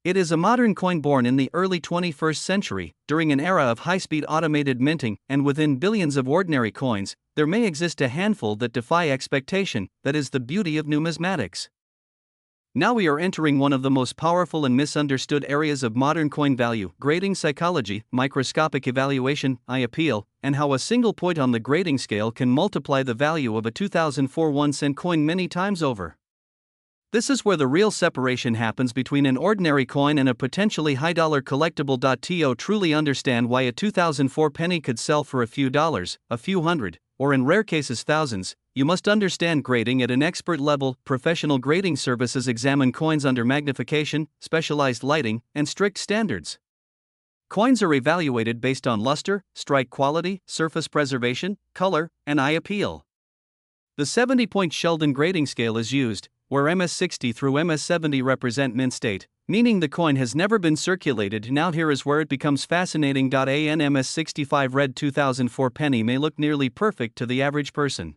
It is a modern coin born in the early 21st century, during an era of high-speed automated minting, and within billions of ordinary coins, there may exist a handful that defy expectation. That is the beauty of numismatics. Now we are entering one of the most powerful and misunderstood areas of modern coin value: grading psychology, microscopic evaluation, eye appeal, and how a single point on the grading scale can multiply the value of a 2004 1-cent coin many times over. This is where the real separation happens between an ordinary coin and a potentially high-dollar collectible. To truly understand why a 2004 penny could sell for a few dollars, a few hundred, or in rare cases thousands, you must understand grading at an expert level. Professional grading services examine coins under magnification, specialized lighting, and strict standards. Coins are evaluated based on luster, strike quality, surface preservation, color, and eye appeal. The 70-point Sheldon grading scale is used, where MS60 through MS70 represent mint state, meaning the coin has never been circulated. Now here is where it becomes fascinating. An MS65 red 2004 penny may look nearly perfect to the average person.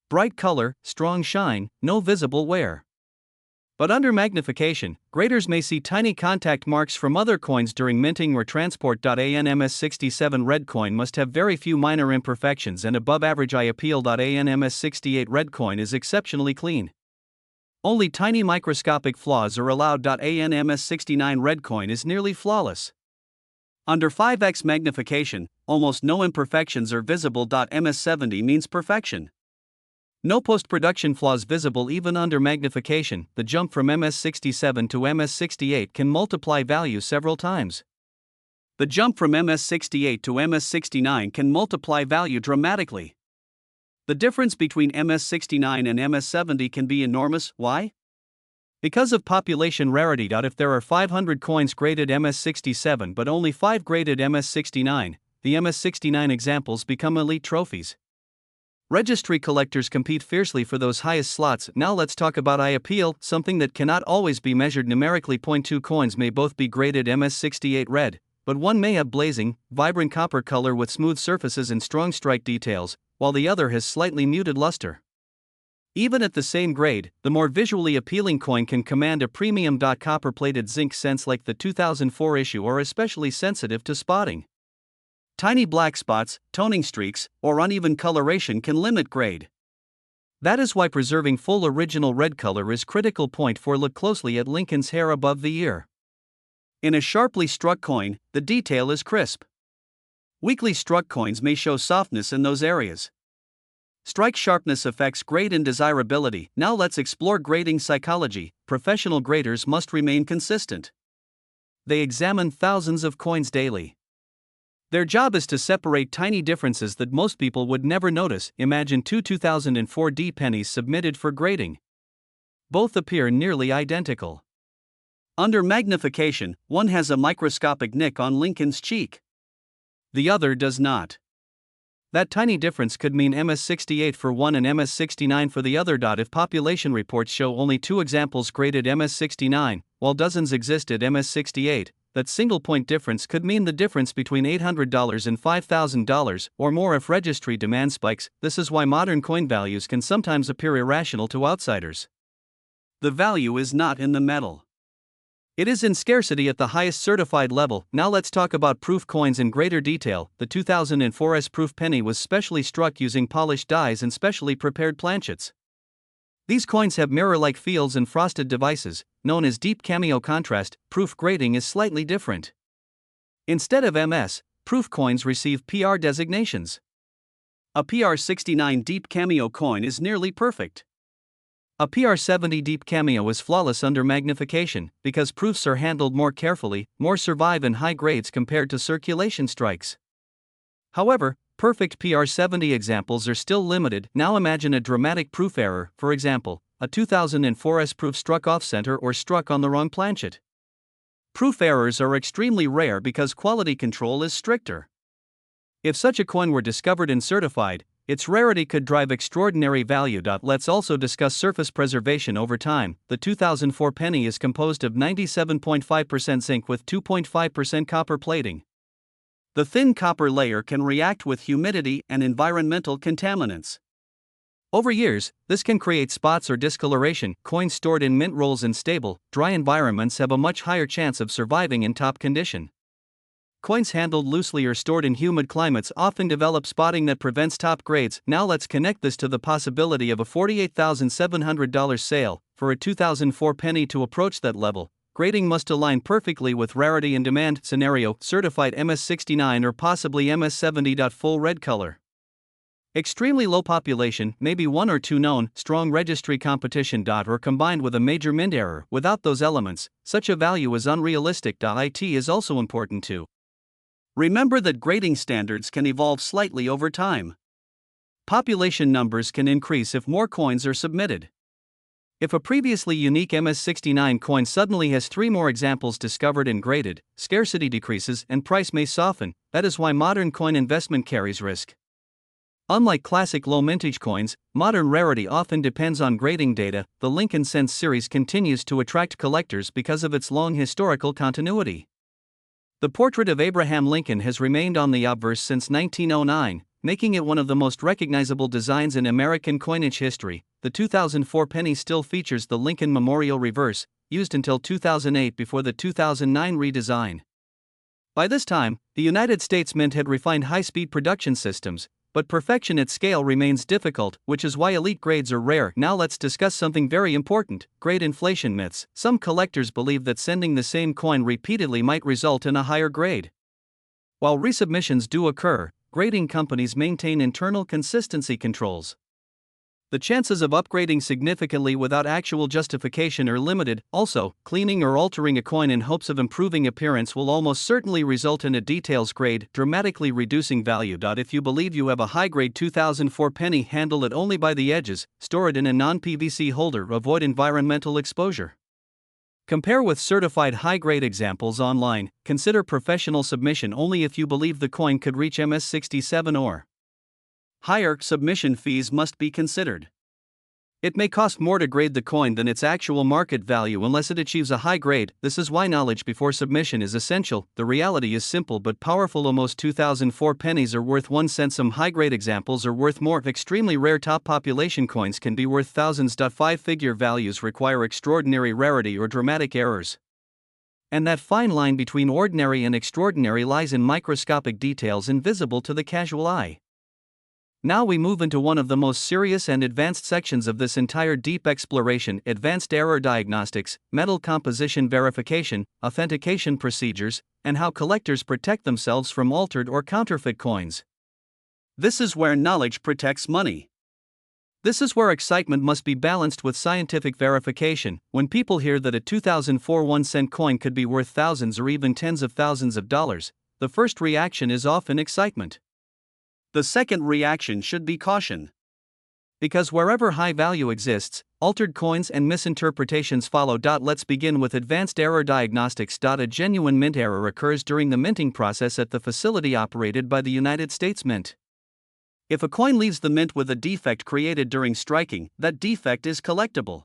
Bright color, strong shine, no visible wear. But under magnification, graders may see tiny contact marks from other coins during minting or transport. An MS67 red coin must have very few minor imperfections and above average eye appeal. An MS68 red coin is exceptionally clean. Only tiny microscopic flaws are allowed. An MS69 red coin is nearly flawless. Under 5x magnification, almost no imperfections are visible. MS70 means perfection. No post-production flaws visible even under magnification. The jump from MS67 to MS68 can multiply value several times. The jump from MS68 to MS69 can multiply value dramatically. The difference between MS69 and MS70 can be enormous. Why? Because of population rarity. If there are 500 coins graded MS67 but only 5 graded MS69, the MS69 examples become elite trophies. Registry collectors compete fiercely for those highest slots. Now let's talk about eye appeal, something that cannot always be measured numerically. 2 coins may both be graded MS68 red, but one may have blazing, vibrant copper color with smooth surfaces and strong strike details, while the other has slightly muted luster. Even at the same grade, the more visually appealing coin can command a premium. Copper-plated zinc cents like the 2004 issue are especially sensitive to spotting. Tiny black spots, toning streaks, or uneven coloration can limit grade. That is why preserving full original red color is critical. Point 4. Look closely at Lincoln's hair above the ear. In a sharply struck coin, the detail is crisp. Weakly struck coins may show softness in those areas. Strike sharpness affects grade and desirability. Now let's explore grading psychology. Professional graders must remain consistent. They examine thousands of coins daily. Their job is to separate tiny differences that most people would never notice. Imagine 2 2004 D pennies submitted for grading. Both appear nearly identical. Under magnification, one has a microscopic nick on Lincoln's cheek. The other does not. That tiny difference could mean MS68 for one and MS69 for the other. If population reports show only 2 examples graded MS69, while dozens exist at MS68, that single point difference could mean the difference between $800 and $5,000 or more if registry demand spikes. This is why modern coin values can sometimes appear irrational to outsiders. The value is not in the metal. It is in scarcity at the highest certified level. Now let's talk about proof coins in greater detail. The 2004 S-proof penny was specially struck using polished dies and specially prepared planchets. These coins have mirror-like feels and frosted devices, known as deep cameo contrast. Proof grading is slightly different. Instead of MS, proof coins receive PR designations. A PR69 deep cameo coin is nearly perfect. A PR70 deep cameo is flawless under magnification, because proofs are handled more carefully, more survive in high grades compared to circulation strikes. However, perfect PR70 examples are still limited. Now imagine a dramatic proof error, for example, a 2004 S proof struck off-center or struck on the wrong planchet. Proof errors are extremely rare because quality control is stricter. If such a coin were discovered and certified, its rarity could drive extraordinary value. Let's also discuss surface preservation over time. The 2004 penny is composed of 97.5% zinc with 2.5% copper plating. The thin copper layer can react with humidity and environmental contaminants. Over years, this can create spots or discoloration. Coins stored in mint rolls in stable, dry environments have a much higher chance of surviving in top condition. Coins handled loosely or stored in humid climates often develop spotting that prevents top grades. Now let's connect this to the possibility of a $48,700 sale. For a 2004 penny to approach that level, grading must align perfectly with rarity and demand. Scenario: certified MS69 or possibly MS70. Full red color. Extremely low population, maybe one or two known, strong registry competition. Or combined with a major mint error. Without those elements, such a value is unrealistic. It is also important to remember that grading standards can evolve slightly over time. Population numbers can increase if more coins are submitted. If a previously unique MS69 coin suddenly has 3 more examples discovered and graded, scarcity decreases and price may soften. That is why modern coin investment carries risk. Unlike classic low mintage coins, modern rarity often depends on grading data. The Lincoln Cents series continues to attract collectors because of its long historical continuity. The portrait of Abraham Lincoln has remained on the obverse since 1909, making it one of the most recognizable designs in American coinage history. The 2004 penny still features the Lincoln Memorial reverse, used until 2008 before the 2009 redesign. By this time, the United States Mint had refined high-speed production systems, but perfection at scale remains difficult, which is why elite grades are rare. Now let's discuss something very important: grade inflation myths. Some collectors believe that sending the same coin repeatedly might result in a higher grade. While resubmissions do occur, grading companies maintain internal consistency controls. The chances of upgrading significantly without actual justification are limited. Also, cleaning or altering a coin in hopes of improving appearance will almost certainly result in a details grade, dramatically reducing value. If you believe you have a high-grade 2004 penny, handle it only by the edges, store it in a non-PVC holder, avoid environmental exposure. Compare with certified high-grade examples online. Consider professional submission only if you believe the coin could reach MS67 or higher. Submission fees must be considered. It may cost more to grade the coin than its actual market value unless it achieves a high grade. This is why knowledge before submission is essential. The reality is simple but powerful. Almost 2004 pennies are worth 1 cent. Some high-grade examples are worth more. Extremely rare top population coins can be worth thousands. 5-figure values require extraordinary rarity or dramatic errors. And that fine line between ordinary and extraordinary lies in microscopic details invisible to the casual eye. Now we move into one of the most serious and advanced sections of this entire deep exploration: advanced error diagnostics, metal composition verification, authentication procedures, and how collectors protect themselves from altered or counterfeit coins. This is where knowledge protects money. This is where excitement must be balanced with scientific verification. When people hear that a 2004 1-cent coin could be worth thousands or even tens of thousands of dollars, the first reaction is often excitement. The second reaction should be caution. Because wherever high value exists, altered coins and misinterpretations follow. Let's begin with advanced error diagnostics. A genuine mint error occurs during the minting process at the facility operated by the United States Mint. If a coin leaves the mint with a defect created during striking, that defect is collectible.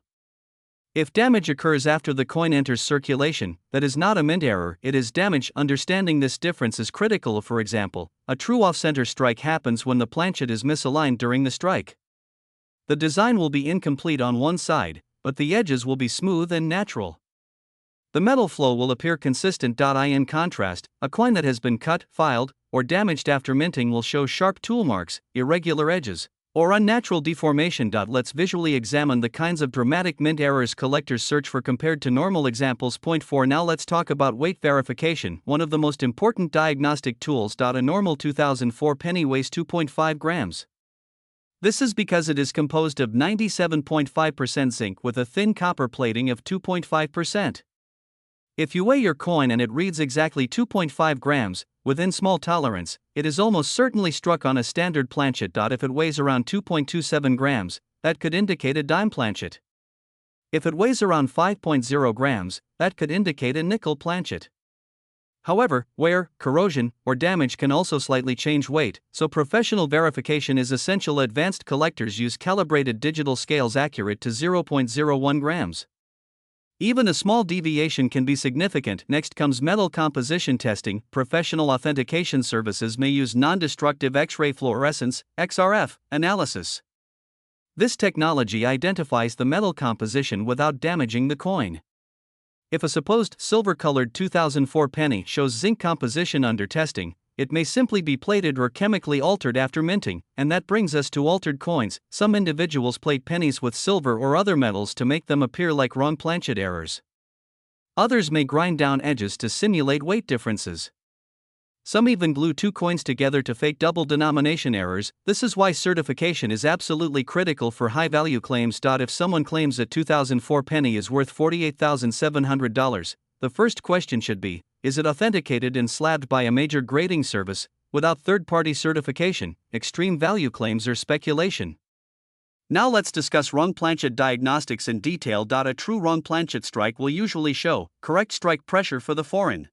If damage occurs after the coin enters circulation, that is not a mint error, it is damage. Understanding this difference is critical. For example, a true off-center strike happens when the planchet is misaligned during the strike. The design will be incomplete on one side, but the edges will be smooth and natural. The metal flow will appear consistent. In contrast, a coin that has been cut, filed, or damaged after minting will show sharp tool marks, irregular edges, or unnatural deformation. Let's visually examine the kinds of dramatic mint errors collectors search for compared to normal examples. Point 4. Now let's talk about weight verification, one of the most important diagnostic tools. A normal 2004 penny weighs 2.5 grams. This is because it is composed of 97.5% zinc with a thin copper plating of 2.5%. If you weigh your coin and it reads exactly 2.5 grams, within small tolerance, it is almost certainly struck on a standard planchet. If it weighs around 2.27 grams, that could indicate a dime planchet. If it weighs around 5.0 grams, that could indicate a nickel planchet. However, wear, corrosion, or damage can also slightly change weight, so professional verification is essential. Advanced collectors use calibrated digital scales accurate to 0.01 grams. Even a small deviation can be significant. Next comes metal composition testing. Professional authentication services may use non-destructive X-ray fluorescence (XRF) analysis. This technology identifies the metal composition without damaging the coin. If a supposed silver-colored 2004 penny shows zinc composition under testing, it may simply be plated or chemically altered after minting, and that brings us to altered coins. Some individuals plate pennies with silver or other metals to make them appear like wrong planchet errors. Others may grind down edges to simulate weight differences. Some even glue two coins together to fake double denomination errors. This is why certification is absolutely critical for high-value claims. If someone claims a 2004 penny is worth $48,700, the first question should be, is it authenticated and slabbed by a major grading service, without third-party certification? Extreme value claims are speculation. Now let's discuss wrong planchet diagnostics in detail. A true wrong planchet strike will usually show correct strike pressure for the foreign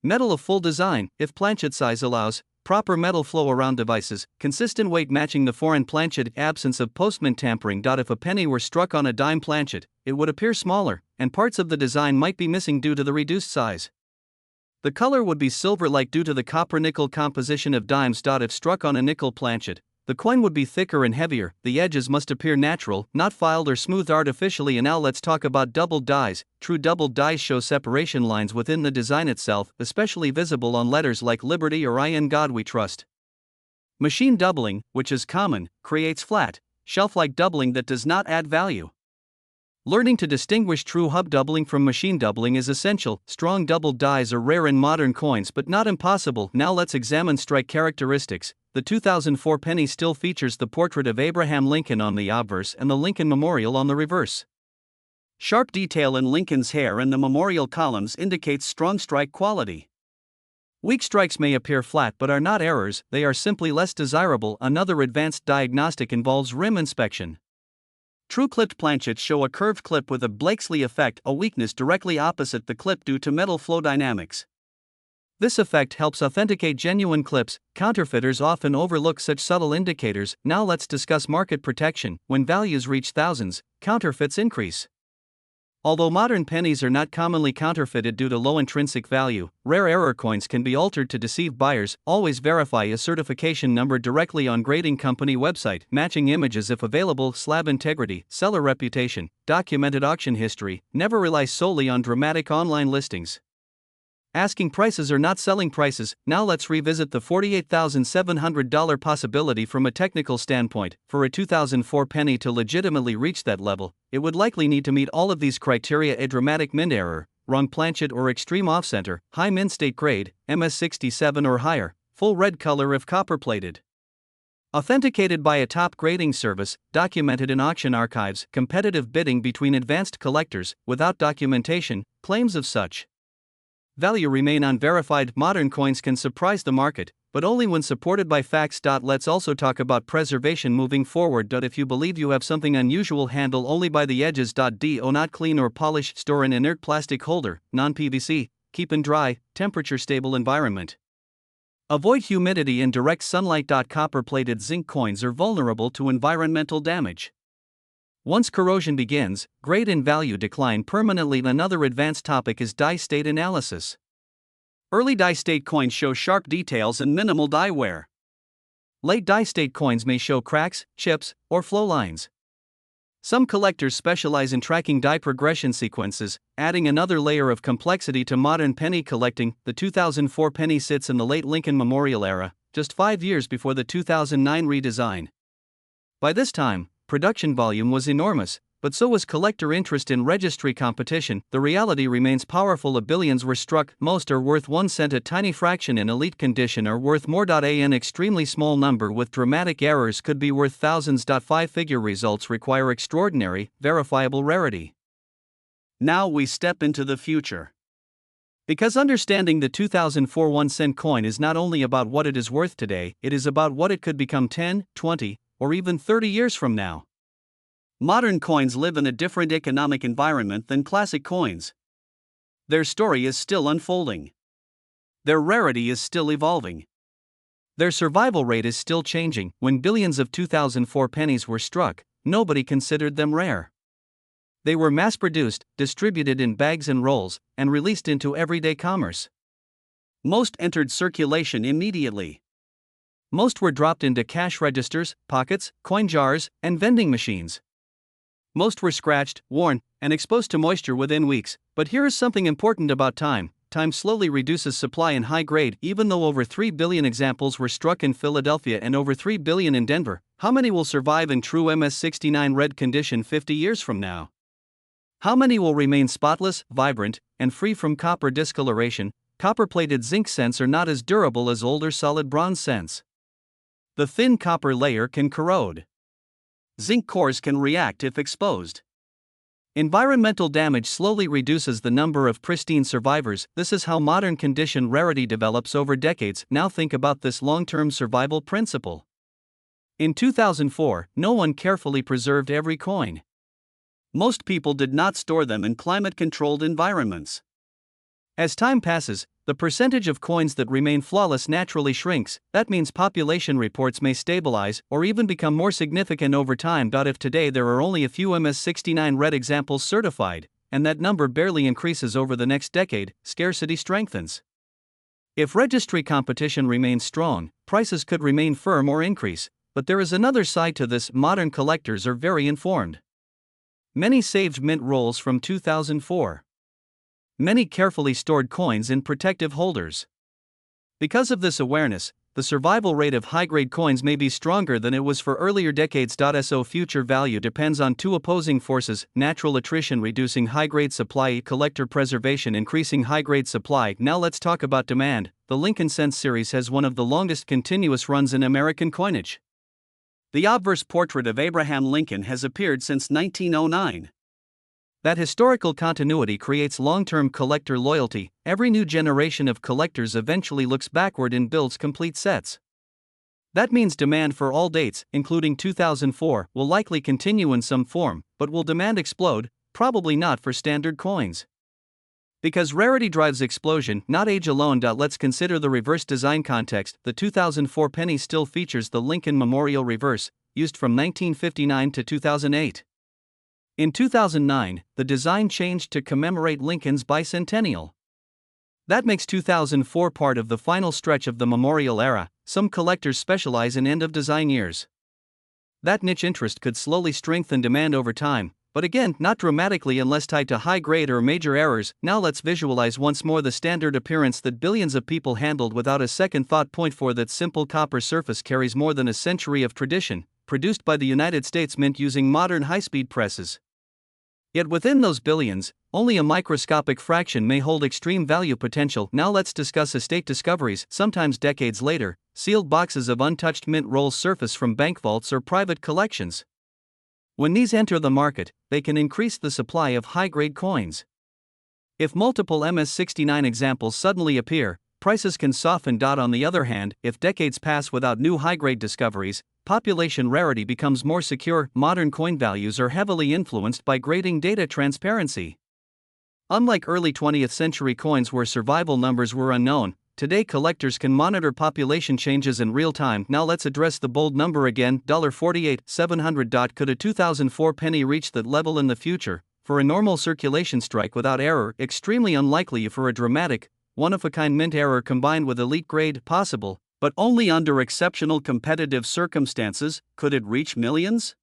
metal of full design, if planchet size allows, proper metal flow around devices, consistent weight matching the foreign planchet, absence of postman tampering. If a penny were struck on a dime planchet, it would appear smaller, and parts of the design might be missing due to the reduced size. The color would be silver-like due to the copper-nickel composition of dimes. If struck on a nickel planchet, the coin would be thicker and heavier. The edges must appear natural, not filed or smoothed artificially. And now let's talk about doubled dies. True doubled dies show separation lines within the design itself, especially visible on letters like Liberty or In God We Trust. Machine doubling, which is common, creates flat, shelf-like doubling that does not add value. Learning to distinguish true hub doubling from machine doubling is essential. Strong doubled dies are rare in modern coins but not impossible. Now let's examine strike characteristics. The 2004 penny still features the portrait of Abraham Lincoln on the obverse and the Lincoln Memorial on the reverse. Sharp detail in Lincoln's hair and the memorial columns indicates strong strike quality. Weak strikes may appear flat but are not errors, they are simply less desirable. Another advanced diagnostic involves rim inspection. True clipped planchets show a curved clip with a Blakesley effect, a weakness directly opposite the clip due to metal flow dynamics. This effect helps authenticate genuine clips. Counterfeiters often overlook such subtle indicators. Now let's discuss market protection. When values reach thousands, counterfeits increase. Although modern pennies are not commonly counterfeited due to low intrinsic value, rare error coins can be altered to deceive buyers. Always verify a certification number directly on grading company website. Matching images if available. Slab integrity, seller reputation, documented auction history. Never rely solely on dramatic online listings. Asking prices are not selling prices. Now let's revisit the $48,700 possibility from a technical standpoint. For a 2004 penny to legitimately reach that level, it would likely need to meet all of these criteria: a dramatic mint error, wrong planchet or extreme off-center, high mint state grade, MS67 or higher, full red color if copper-plated. Authenticated by a top grading service, documented in auction archives. Competitive bidding between advanced collectors, without documentation, claims of such value remain unverified. Modern coins can surprise the market, but only when supported by facts. Let's also talk about preservation moving forward. If you believe you have something unusual, handle only by the edges. Do not clean or polish. Store in inert plastic holder, non-PVC, keep in dry, temperature-stable environment. Avoid humidity and direct sunlight. Copper-plated zinc coins are vulnerable to environmental damage. Once corrosion begins, grade and value decline permanently. Another advanced topic is die state analysis. Early die state coins show sharp details and minimal die wear. Late die state coins may show cracks, chips, or flow lines. Some collectors specialize in tracking die progression sequences, adding another layer of complexity to modern penny collecting. The 2004 penny sits in the late Lincoln Memorial era, just 5 years before the 2009 redesign. By this time, production volume was enormous, but so was collector interest in registry competition. The reality remains powerful. Billions were struck, most are worth 1 cent. A tiny fraction in elite condition are worth more. An extremely small number with dramatic errors could be worth thousands. 5-figure results require extraordinary, verifiable rarity. Now we step into the future. Because understanding the 2004 1-cent coin is not only about what it is worth today, it is about what it could become 10, 20, or even 30 years from now. Modern coins live in a different economic environment than classic coins. Their story is still unfolding. Their rarity is still evolving. Their survival rate is still changing. When billions of 2004 pennies were struck, nobody considered them rare. They were mass-produced, distributed in bags and rolls, and released into everyday commerce. Most entered circulation immediately. Most were dropped into cash registers, pockets, coin jars, and vending machines. Most were scratched, worn, and exposed to moisture within weeks. But here is something important about time. Time slowly reduces supply in high grade. Even though over 3 billion examples were struck in Philadelphia and over 3 billion in Denver, how many will survive in true MS69 red condition 50 years from now? How many will remain spotless, vibrant, and free from copper discoloration? Copper-plated zinc cents are not as durable as older solid bronze cents. The thin copper layer can corrode. Zinc cores can react if exposed. Environmental damage slowly reduces the number of pristine survivors. This is how modern condition rarity develops over decades. Now think about this long-term survival principle. In 2004, no one carefully preserved every coin. Most people did not store them in climate-controlled environments. As time passes, the percentage of coins that remain flawless naturally shrinks. That means population reports may stabilize or even become more significant over time. If today there are only a few MS69 red examples certified, and that number barely increases over the next decade, scarcity strengthens. If registry competition remains strong, prices could remain firm or increase. But there is another side to this. Modern collectors are very informed. Many saved mint rolls from 2004. Many carefully stored coins in protective holders. Because of this awareness, the survival rate of high-grade coins may be stronger than it was for earlier decades. So future value depends on two opposing forces: natural attrition reducing high-grade supply, collector preservation increasing high-grade supply. Now let's talk about demand. The Lincoln Cents series has one of the longest continuous runs in American coinage. The obverse portrait of Abraham Lincoln has appeared since 1909. That historical continuity creates long-term collector loyalty. Every new generation of collectors eventually looks backward and builds complete sets. That means demand for all dates, including 2004, will likely continue in some form, but will demand explode? Probably not for standard coins. Because rarity drives explosion, not age alone. Let's consider the reverse design context. The 2004 penny still features the Lincoln Memorial reverse, used from 1959 to 2008. In 2009, the design changed to commemorate Lincoln's bicentennial. That makes 2004 part of the final stretch of the memorial era. Some collectors specialize in end-of-design years. That niche interest could slowly strengthen demand over time, but again, not dramatically unless tied to high-grade or major errors. Now let's visualize once more the standard appearance that billions of people handled without a second thought. Point 4. That simple copper surface carries more than a century of tradition, produced by the United States Mint using modern high-speed presses. Yet within those billions, only a microscopic fraction may hold extreme value potential. Now let's discuss estate discoveries. Sometimes decades later, sealed boxes of untouched mint rolls surface from bank vaults or private collections. When these enter the market, they can increase the supply of high-grade coins. If multiple MS69 examples suddenly appear, prices can soften. On the other hand, if decades pass without new high-grade discoveries, population rarity becomes more secure. Modern coin values are heavily influenced by grading data transparency. Unlike early 20th century coins where survival numbers were unknown, today collectors can monitor population changes in real time. Now let's address the bold number again, $48,700. Could a 2004 penny reach that level in the future? For a normal circulation strike without error, extremely unlikely. For a dramatic, one-of-a-kind mint error combined with elite grade, possible. But only under exceptional competitive circumstances. Could it reach millions?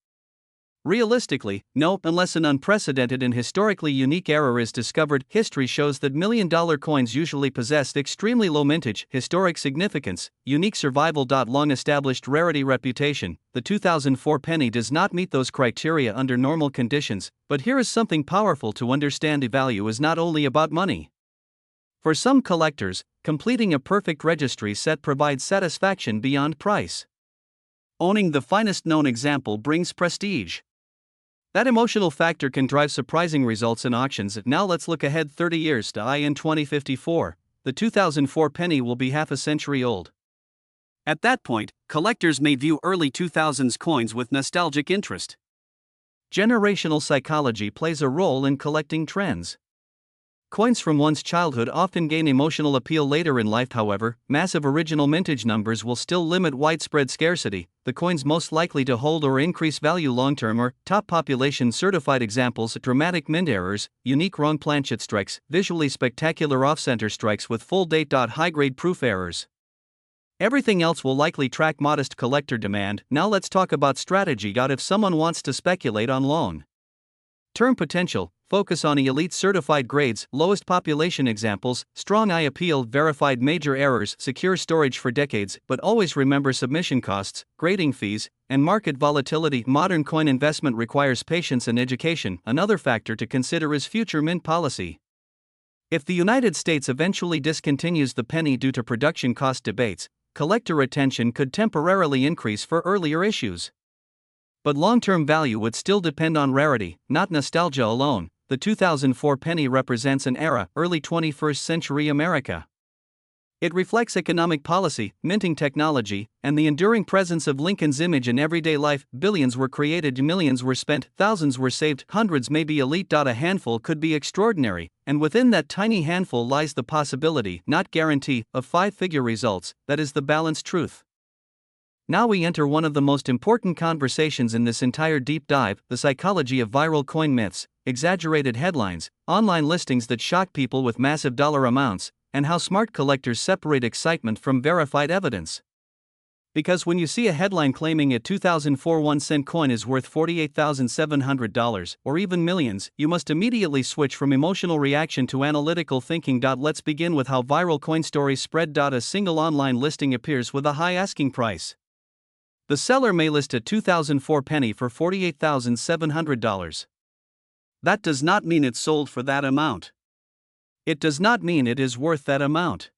Realistically, no, unless an unprecedented and historically unique error is discovered. History shows that million-dollar coins usually possess extremely low mintage, historic significance, unique survival. Long-established rarity reputation. The 2004 penny does not meet those criteria under normal conditions, but here is something powerful to understand: value is not only about money. For some collectors, completing a perfect registry set provides satisfaction beyond price. Owning the finest known example brings prestige. That emotional factor can drive surprising results in auctions. Now let's look ahead 30 years to in 2054. The 2004 penny will be half a century old. At that point, collectors may view early 2000s coins with nostalgic interest. Generational psychology plays a role in collecting trends. Coins from one's childhood often gain emotional appeal later in life, however, massive original mintage numbers will still limit widespread scarcity. The coins most likely to hold or increase value long term are top population certified examples, dramatic mint errors, unique wrong planchet strikes, visually spectacular off center strikes with full date. High grade proof errors. Everything else will likely track modest collector demand. Now let's talk about strategy. If someone wants to speculate on long term potential, focus on elite certified grades, lowest population examples, strong eye appeal, verified major errors, secure storage for decades, but always remember submission costs, grading fees, and market volatility. Modern coin investment requires patience and education. Another factor to consider is future mint policy. If the United States eventually discontinues the penny due to production cost debates, collector attention could temporarily increase for earlier issues. But long-term value would still depend on rarity, not nostalgia alone. The 2004 penny represents an era, early 21st century America. It reflects economic policy, minting technology, and the enduring presence of Lincoln's image in everyday life. Billions were created, millions were spent, thousands were saved, hundreds may be elite. A handful could be extraordinary, and within that tiny handful lies the possibility, not guarantee, of five-figure results. That is the balanced truth. Now we enter one of the most important conversations in this entire deep dive: the psychology of viral coin myths, exaggerated headlines, online listings that shock people with massive dollar amounts, and how smart collectors separate excitement from verified evidence. Because when you see a headline claiming a 2004 1-cent coin is worth $48,700, or even millions, you must immediately switch from emotional reaction to analytical thinking. Let's begin with how viral coin stories spread. A single online listing appears with a high asking price. The seller may list a 2004 penny for $48,700. That does not mean it sold for that amount. It does not mean it is worth that amount.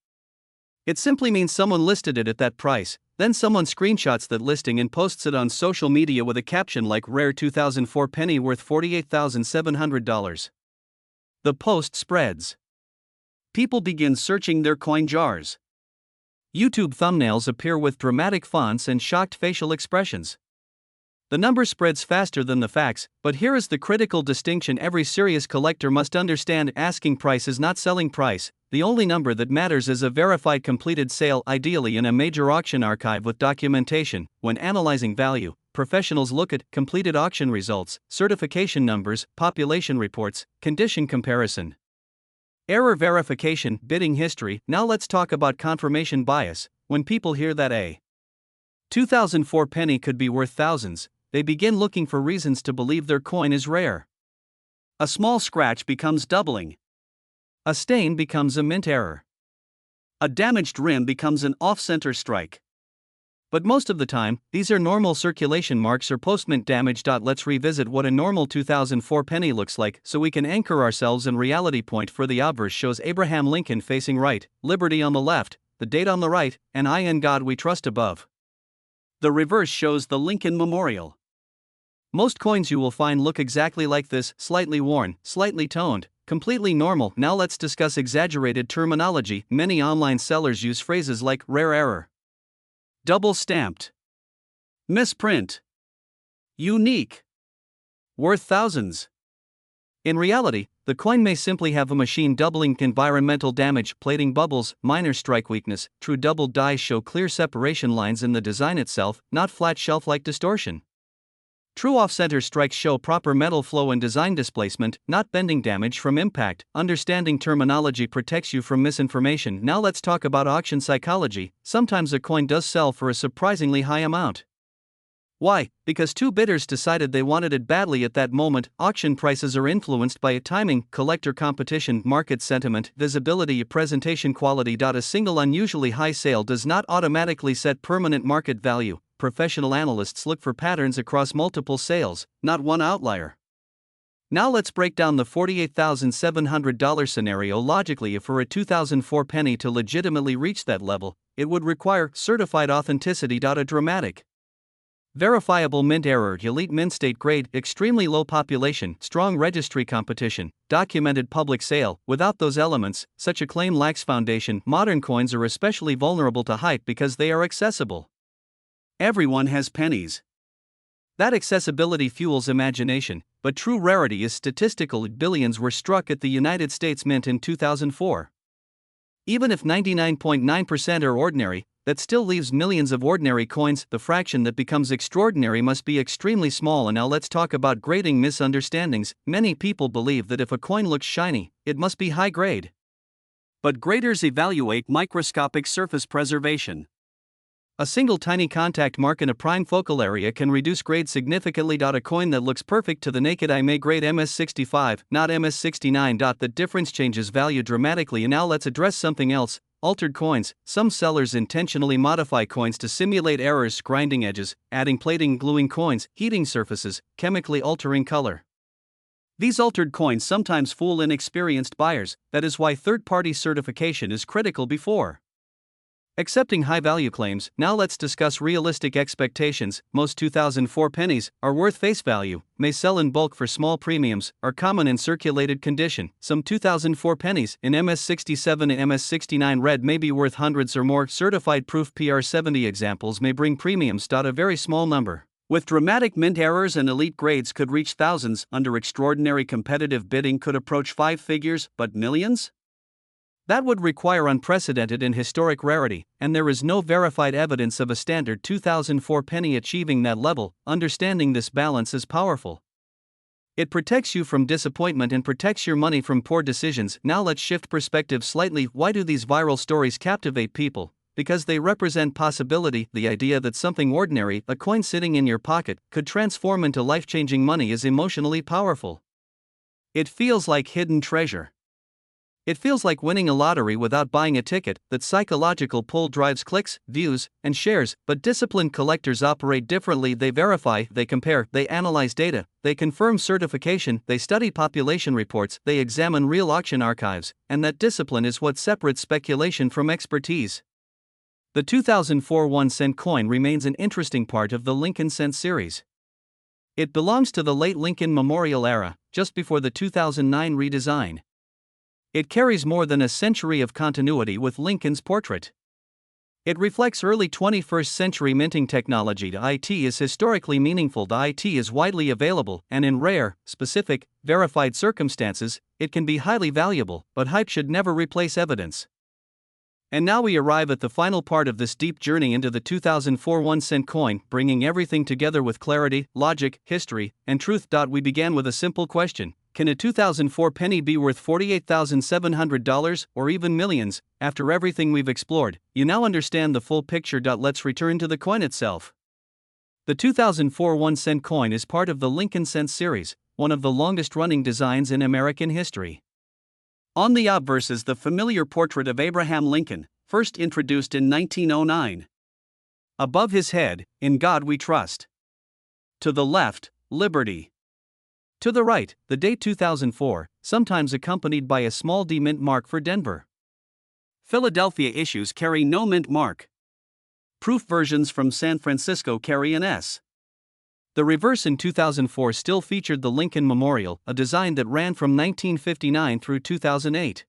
It simply means someone listed it at that price, then someone screenshots that listing and posts it on social media with a caption like "Rare 2004 penny worth $48,700. The post spreads. People begin searching their coin jars. YouTube thumbnails appear with dramatic fonts and shocked facial expressions. The number spreads faster than the facts, but here is the critical distinction every serious collector must understand: asking price is not selling price. The only number that matters is a verified completed sale, ideally in a major auction archive with documentation. When analyzing value, professionals look at completed auction results, certification numbers, population reports, condition comparison, error verification, bidding history. Now let's talk about confirmation bias. When people hear that a 2004 penny could be worth thousands, they begin looking for reasons to believe their coin is rare. A small scratch becomes doubling. A stain becomes a mint error. A damaged rim becomes an off-center strike. But most of the time, these are normal circulation marks or post-mint damage. Let's revisit what a normal 2004 penny looks like so we can anchor ourselves in reality. Point for the obverse shows Abraham Lincoln facing right, liberty on the left, the date on the right, and I in God we trust above. The reverse shows the Lincoln Memorial. Most coins you will find look exactly like this: slightly worn, slightly toned, completely normal. Now let's discuss exaggerated terminology. Many online sellers use phrases like rare error, double stamped, misprint, unique, worth thousands. In reality, the coin may simply have a machine doubling, environmental damage, plating bubbles, minor strike weakness. True double dies show clear separation lines in the design itself, not flat shelf-like distortion. True off-center strikes show proper metal flow and design displacement, not bending damage from impact. Understanding terminology protects you from misinformation. Now let's talk about auction psychology. Sometimes a coin does sell for a surprisingly high amount. Why? Because two bidders decided they wanted it badly at that moment. Auction prices are influenced by timing, collector competition, market sentiment, visibility, presentation quality. A single unusually high sale does not automatically set permanent market value. Professional analysts look for patterns across multiple sales, not one outlier. Now let's break down the $48,700 scenario logically. If for a 2004 penny to legitimately reach that level, it would require certified authenticity. A dramatic, verifiable mint error, elite mint state grade, extremely low population, strong registry competition, documented public sale. Without those elements, such a claim lacks foundation. Modern coins are especially vulnerable to hype because they are accessible. Everyone has pennies. That accessibility fuels imagination, but true rarity is statistical. Billions were struck at the United States Mint in 2004. Even if 99.9% are ordinary, that still leaves millions of ordinary coins. The fraction that becomes extraordinary must be extremely small. And now let's talk about grading misunderstandings. Many people believe that if a coin looks shiny, it must be high grade. But graders evaluate microscopic surface preservation. A single tiny contact mark in a prime focal area can reduce grade significantly. A coin that looks perfect to the naked eye may grade MS65, not MS69. The difference changes value dramatically. And now let's address something else: altered coins. Some sellers intentionally modify coins to simulate errors, grinding edges, adding plating, gluing coins, heating surfaces, chemically altering color. These altered coins sometimes fool inexperienced buyers. That is why third-party certification is critical before accepting high-value claims. Now let's discuss realistic expectations. Most 2004 pennies are worth face value, may sell in bulk for small premiums, are common in circulated condition. Some 2004 pennies in MS67 and MS69 red may be worth hundreds or more. Certified proof PR70 examples may bring premiums. A very small number with dramatic mint errors and elite grades could reach thousands. Under extraordinary competitive bidding could approach 5 figures, but millions? That would require unprecedented and historic rarity, and there is no verified evidence of a standard 2004 penny achieving that level. Understanding this balance is powerful. It protects you from disappointment and protects your money from poor decisions. Now let's shift perspective slightly. Why do these viral stories captivate people? Because they represent possibility. The idea that something ordinary, a coin sitting in your pocket, could transform into life-changing money is emotionally powerful. It feels like hidden treasure. It feels like winning a lottery without buying a ticket. That psychological pull drives clicks, views, and shares. But disciplined collectors operate differently. They verify, they compare, they analyze data, they confirm certification, they study population reports, they examine real auction archives, and that discipline is what separates speculation from expertise. The 2004 1-cent coin remains an interesting part of the Lincoln Cent series. It belongs to the late Lincoln Memorial era, just before the 2009 redesign. It carries more than a century of continuity with Lincoln's portrait. It reflects early 21st century minting technology. The IT is historically meaningful. The IT is widely available, and in rare, specific, verified circumstances, it can be highly valuable, but hype should never replace evidence. And now we arrive at the final part of this deep journey into the 2004 1-cent coin, bringing everything together with clarity, logic, history, and truth. We began with a simple question: can a 2004 penny be worth $48,700 or even millions? After everything we've explored, you now understand the full picture. Let's return to the coin itself. The 2004 1-cent coin is part of the Lincoln Cent series, one of the longest-running designs in American history. On the obverse is the familiar portrait of Abraham Lincoln, first introduced in 1909. Above his head, "In God We Trust." To the left, "Liberty." To the right, the date 2004, sometimes accompanied by a small D mint mark for Denver. Philadelphia issues carry no mint mark. Proof versions from San Francisco carry an S. The reverse in 2004 still featured the Lincoln Memorial, a design that ran from 1959 through 2008.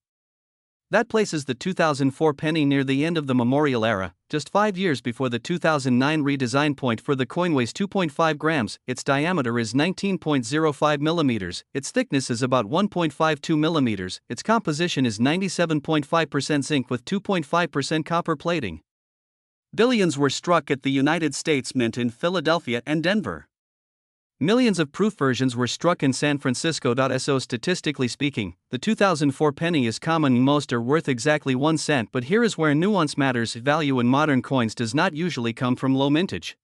That places the 2004 penny near the end of the Memorial era, just 5 years before the 2009 redesign. Point for the coin weighs 2.5 grams, its diameter is 19.05 millimeters, its thickness is about 1.52 millimeters, its composition is 97.5% zinc with 2.5% copper plating. Billions were struck at the United States Mint in Philadelphia and Denver. Millions of proof versions were struck in San Francisco. So statistically speaking, the 2004 penny is common. Most are worth exactly 1 cent, but here is where nuance matters. Value in modern coins does not usually come from low mintage.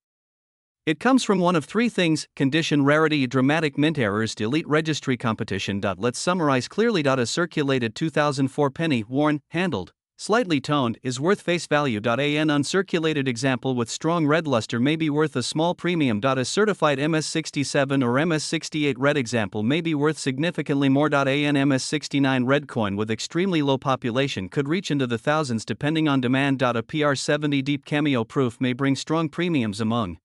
It comes from one of 3 things: condition, rarity, dramatic mint errors, delete registry competition. Let's summarize clearly. A circulated 2004 penny, worn, handled, slightly toned, is worth face value. An uncirculated example with strong red luster may be worth a small premium. A certified MS67 or MS68 red example may be worth significantly more. An MS69 red coin with extremely low population could reach into the thousands depending on demand. A PR70 deep cameo proof may bring strong premiums among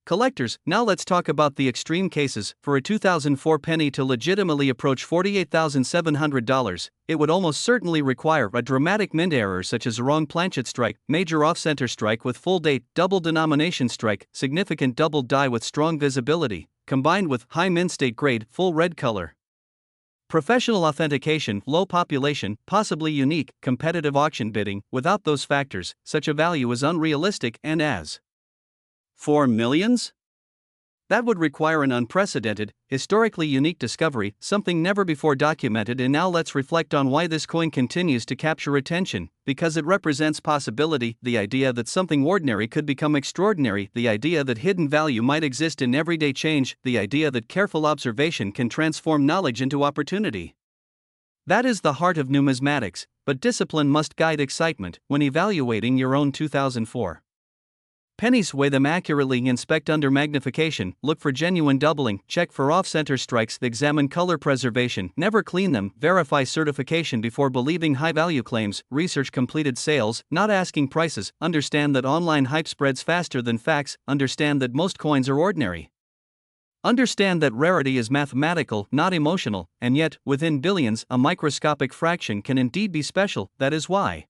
Collectors, now let's talk about the extreme cases. For a 2004 penny to legitimately approach $48,700, it would almost certainly require a dramatic mint error such as a wrong planchet strike, major off-center strike with full date, double denomination strike, significant double die with strong visibility, combined with high mint state grade, full red color. Professional authentication, low population, possibly unique, competitive auction bidding. Without those factors, such a value is unrealistic, and as for millions? That would require an unprecedented, historically unique discovery, something never before documented. And now let's reflect on why this coin continues to capture attention. Because it represents possibility, the idea that something ordinary could become extraordinary, the idea that hidden value might exist in everyday change, the idea that careful observation can transform knowledge into opportunity. That is the heart of numismatics, but discipline must guide excitement when evaluating your own 2004 pennies. Weigh them accurately, inspect under magnification, look for genuine doubling, check for off-center strikes, examine color preservation, never clean them, verify certification before believing high-value claims, research completed sales, not asking prices, understand that online hype spreads faster than facts, understand that most coins are ordinary. Understand that rarity is mathematical, not emotional, and yet, within billions, a microscopic fraction can indeed be special. That is why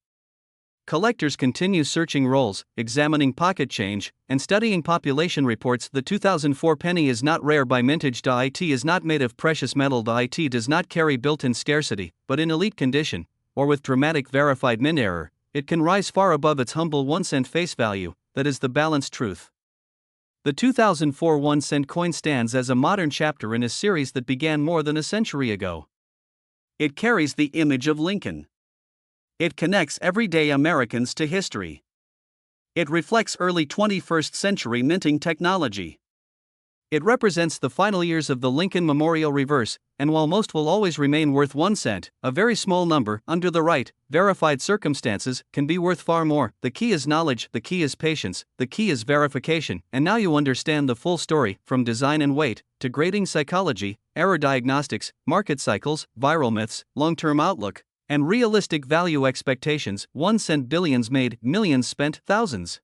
collectors continue searching rolls, examining pocket change, and studying population reports. The 2004 penny is not rare by mintage. It is not made of precious metal. It does not carry built-in scarcity, but in elite condition, or with dramatic verified mint error, it can rise far above its humble 1-cent face value. That is the balanced truth. The 2004 1-cent coin stands as a modern chapter in a series that began more than a century ago. It carries the image of Lincoln. It connects everyday Americans to history. It reflects early 21st century minting technology. It represents the final years of the Lincoln Memorial Reverse, and while most will always remain worth 1 cent, a very small number, under the right, verified circumstances, can be worth far more. The key is knowledge, the key is patience, the key is verification, and now you understand the full story, from design and weight, to grading psychology, error diagnostics, market cycles, viral myths, long-term outlook, and realistic value expectations. 1 cent, billions made, millions spent, thousands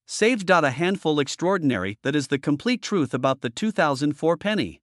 saved. A handful extraordinary. That is the complete truth about the 2004 penny.